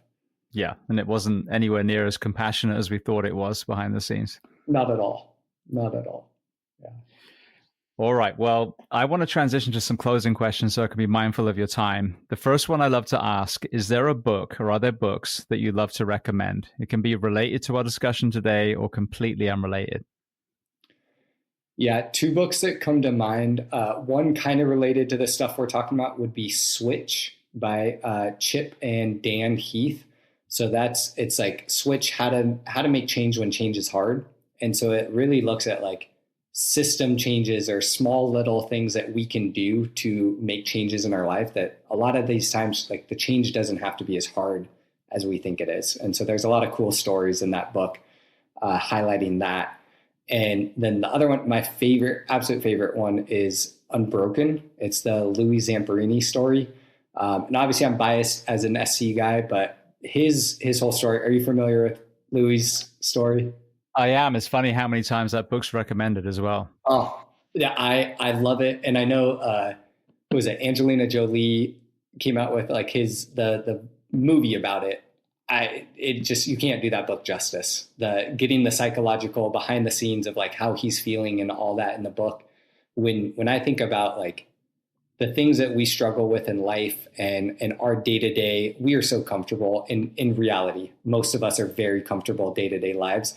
Yeah. And it wasn't anywhere near as compassionate as we thought it was behind the scenes. Not at all. Not at all. Yeah. All right. Well, I want to transition to some closing questions so I can be mindful of your time. The first one I love to ask, is there a book or are there books that you love to recommend? It can be related to our discussion today or completely unrelated. Yeah, 2 books that come to mind. One kind of related to the stuff we're talking about would be Switch by Chip and Dan Heath. So it's like Switch, how to make change when change is hard. And so it really looks at like system changes or small little things that we can do to make changes in our life, that a lot of these times, like the change doesn't have to be as hard as we think it is. And so there's a lot of cool stories in that book highlighting that. And then the other one, my absolute favorite one is Unbroken. It's the Louis Zamperini story. And obviously I'm biased as an SC guy, but his whole story, are you familiar with Louis' story? I am. It's funny how many times that book's recommended as well. Oh, yeah, I love it. And I know, who was it? Angelina Jolie came out with like the movie about it. You can't do that book justice. Getting the psychological behind the scenes of like how he's feeling and all that in the book. When I think about like the things that we struggle with in life and our day to day, we are so comfortable in reality. Most of us are very comfortable day-to-day lives.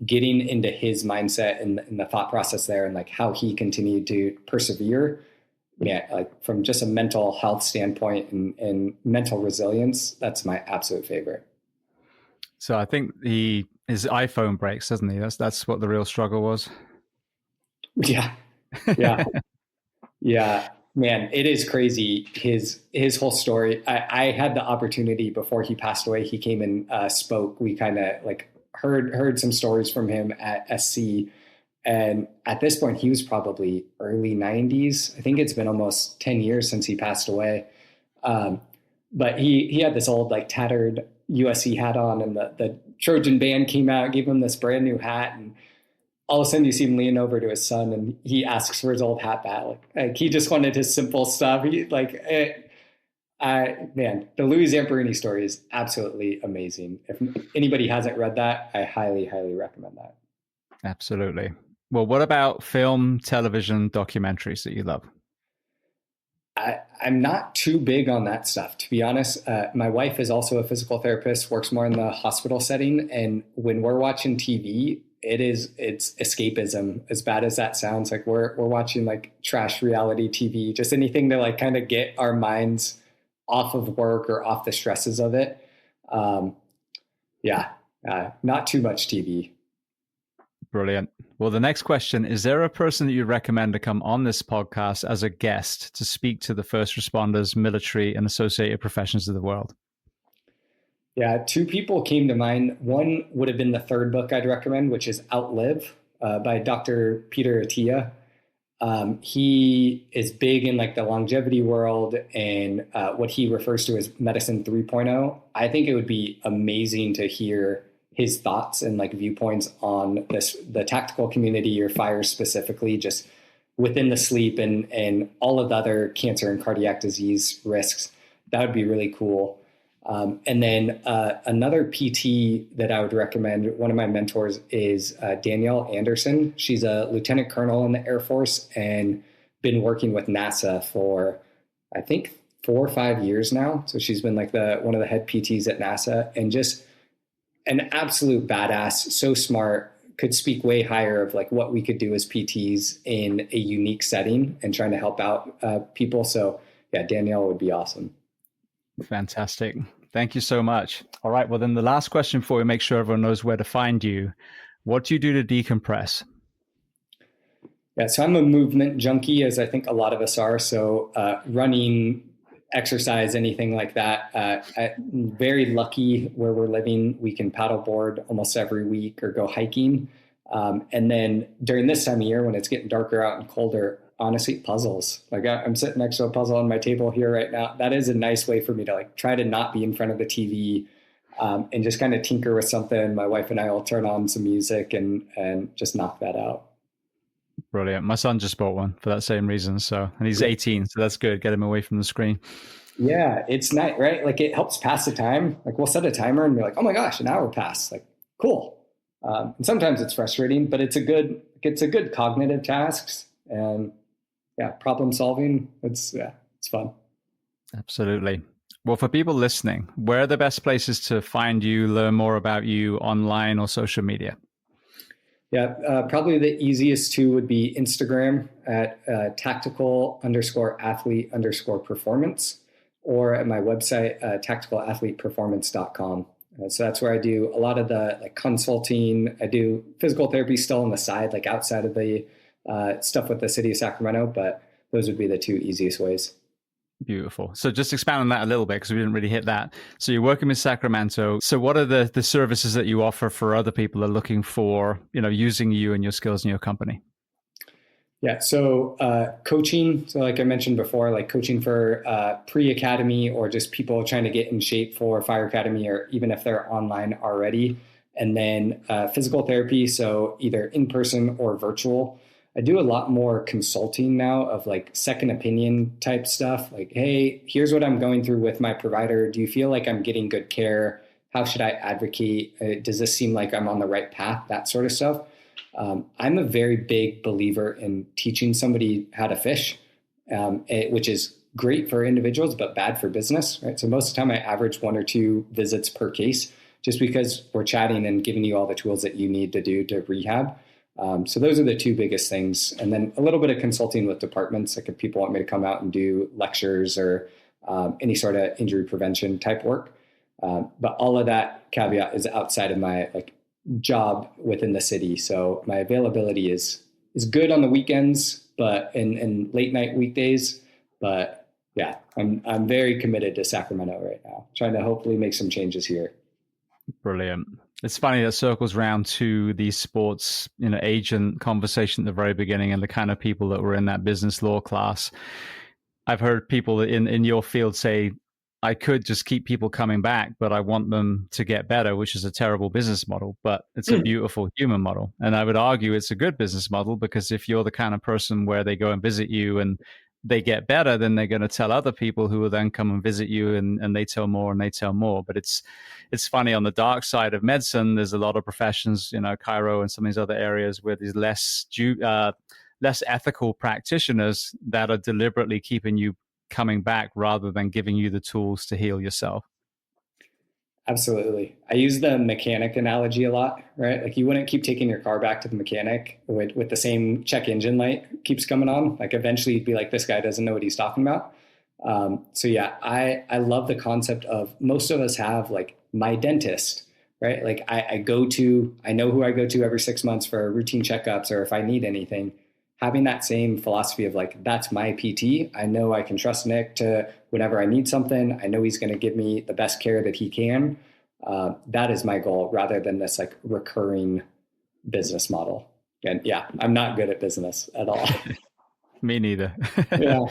Getting into his mindset and the thought process there, and like how he continued to persevere, like from just a mental health standpoint and mental resilience, that's my absolute favorite. So I think his iPhone breaks, doesn't he? That's what the real struggle was. Yeah. Yeah, man, it is crazy. His whole story. I had the opportunity before he passed away. He came and spoke. We kind of like heard some stories from him at SC. And at this point, he was probably early 90s. I think it's been almost 10 years since he passed away. But he had this old like tattered USC hat on, and the Trojan band came out, gave him this brand new hat. And all of a sudden you see him lean over to his son and he asks for his old hat back. Like he just wanted his simple stuff. Man, the Louis Zamperini story is absolutely amazing. If anybody hasn't read that, I highly, highly recommend that. Absolutely. Well, what about film, television, documentaries that you love? I'm not too big on that stuff, to be honest. My wife is also a physical therapist, works more in the hospital setting. And when we're watching TV, it's escapism, as bad as that sounds. Like we're watching like trash reality TV, just anything to like kind of get our minds off of work or off the stresses of it. Not too much TV. Brilliant. Well, the next question, is there a person that you recommend to come on this podcast as a guest to speak to the first responders, military, and associated professions of the world? Yeah, 2 people came to mind. One would have been the third book I'd recommend, which is Outlive by Dr. Peter Attia. He is big in like the longevity world and what he refers to as medicine 3.0. I think it would be amazing to hear his thoughts and like viewpoints on the tactical community or fire specifically, just within the sleep and all of the other cancer and cardiac disease risks. That would be really cool. And then another PT that I would recommend, one of my mentors is Danielle Anderson. She's a lieutenant colonel in the Air Force and been working with NASA for, I think, 4 or 5 years now. So she's been like one of the head PTs at NASA, and just an absolute badass, so smart, could speak way higher of like what we could do as PTs in a unique setting and trying to help out people. So yeah, Danielle would be awesome. Fantastic. Thank you so much. All right. Well, then the last question before we make sure everyone knows where to find you. What do you do to decompress? Yeah, so I'm a movement junkie, as I think a lot of us are. So running, exercise, anything like that. I'm very lucky where we're living. We can paddleboard almost every week or go hiking. And then during this time of year, when it's getting darker out and colder, honestly, puzzles. Like I'm sitting next to a puzzle on my table here right now. That is a nice way for me to like try to not be in front of the TV and just kind of tinker with something. My wife and I will turn on some music and just knock that out. Brilliant. My son just bought one for that same reason. And he's 18, so that's good. Get him away from the screen. Yeah, it's nice, right? Like it helps pass the time. Like we'll set a timer and be like, oh my gosh, an hour passed. Like, cool. And sometimes it's frustrating, but it's a good cognitive tasks and yeah, problem solving. It's fun. Absolutely. Well, for people listening, where are the best places to find you, learn more about you online or social media? Yeah, probably the easiest two would be Instagram at tactical_athlete_performance or at my website, tacticalathleteperformance.com. So that's where I do a lot of the like consulting. I do physical therapy still on the side, like outside of the stuff with the city of Sacramento, but those would be the two easiest ways. Beautiful. So just expand on that a little bit because we didn't really hit that. So you're working with Sacramento. So what are the services that you offer for other people that are looking for, using you and your skills in your company? Yeah. So coaching. So like I mentioned before, like coaching for pre-academy or just people trying to get in shape for fire academy, or even if they're online already. And then physical therapy. So either in person or virtual. I do a lot more consulting now of like second opinion type stuff. Like, hey, here's what I'm going through with my provider. Do you feel like I'm getting good care? How should I advocate? Does this seem like I'm on the right path? That sort of stuff. I'm a very big believer in teaching somebody how to fish, which is great for individuals, but bad for business, right? So most of the time I average 1 or 2 visits per case just because we're chatting and giving you all the tools that you need to do to rehab. So those are the 2 biggest things. And then a little bit of consulting with departments, like if people want me to come out and do lectures or any sort of injury prevention type work. But all of that caveat is outside of my like job within the city. So my availability is good on the weekends, but in late night weekdays. But yeah, I'm very committed to Sacramento right now, trying to hopefully make some changes here. Brilliant. It's funny that circles round to the sports, agent conversation at the very beginning and the kind of people that were in that business law class. I've heard people in your field say, I could just keep people coming back, but I want them to get better, which is a terrible business model, but it's a beautiful human model. And I would argue it's a good business model because if you're the kind of person where they go and visit you and they get better, then they're going to tell other people who will then come and visit you and they tell more and they tell more. But it's funny, on the dark side of medicine, there's a lot of professions, chiro and some of these other areas where there's less ethical practitioners that are deliberately keeping you coming back rather than giving you the tools to heal yourself. Absolutely. I use the mechanic analogy a lot, right? Like you wouldn't keep taking your car back to the mechanic with the same check engine light keeps coming on. Like eventually you'd be like, this guy doesn't know what he's talking about. So yeah, I love the concept of most of us have like my dentist, right? Like I know who I go to every 6 months for routine checkups or if I need anything. Having that same philosophy of like, that's my PT. I know I can trust Nick to whenever I need something. I know he's going to give me the best care that he can. That is my goal rather than this like recurring business model. And yeah, I'm not good at business at all. Me neither. Yeah.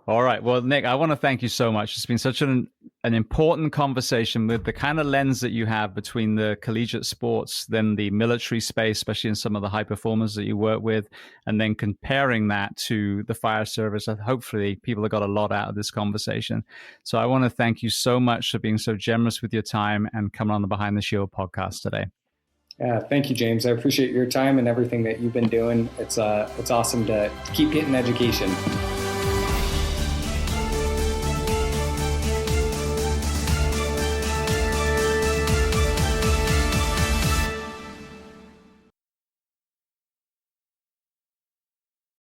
All right. Well, Nick, I want to thank you so much. It's been such an important conversation with the kind of lens that you have between the collegiate sports, then the military space, especially in some of the high performers that you work with, and then comparing that to the fire service. Hopefully people have got a lot out of this conversation. So I want to thank you so much for being so generous with your time and coming on the Behind the Shield podcast today. Yeah, thank you, James. I appreciate your time and everything that you've been doing. It's awesome to keep getting education.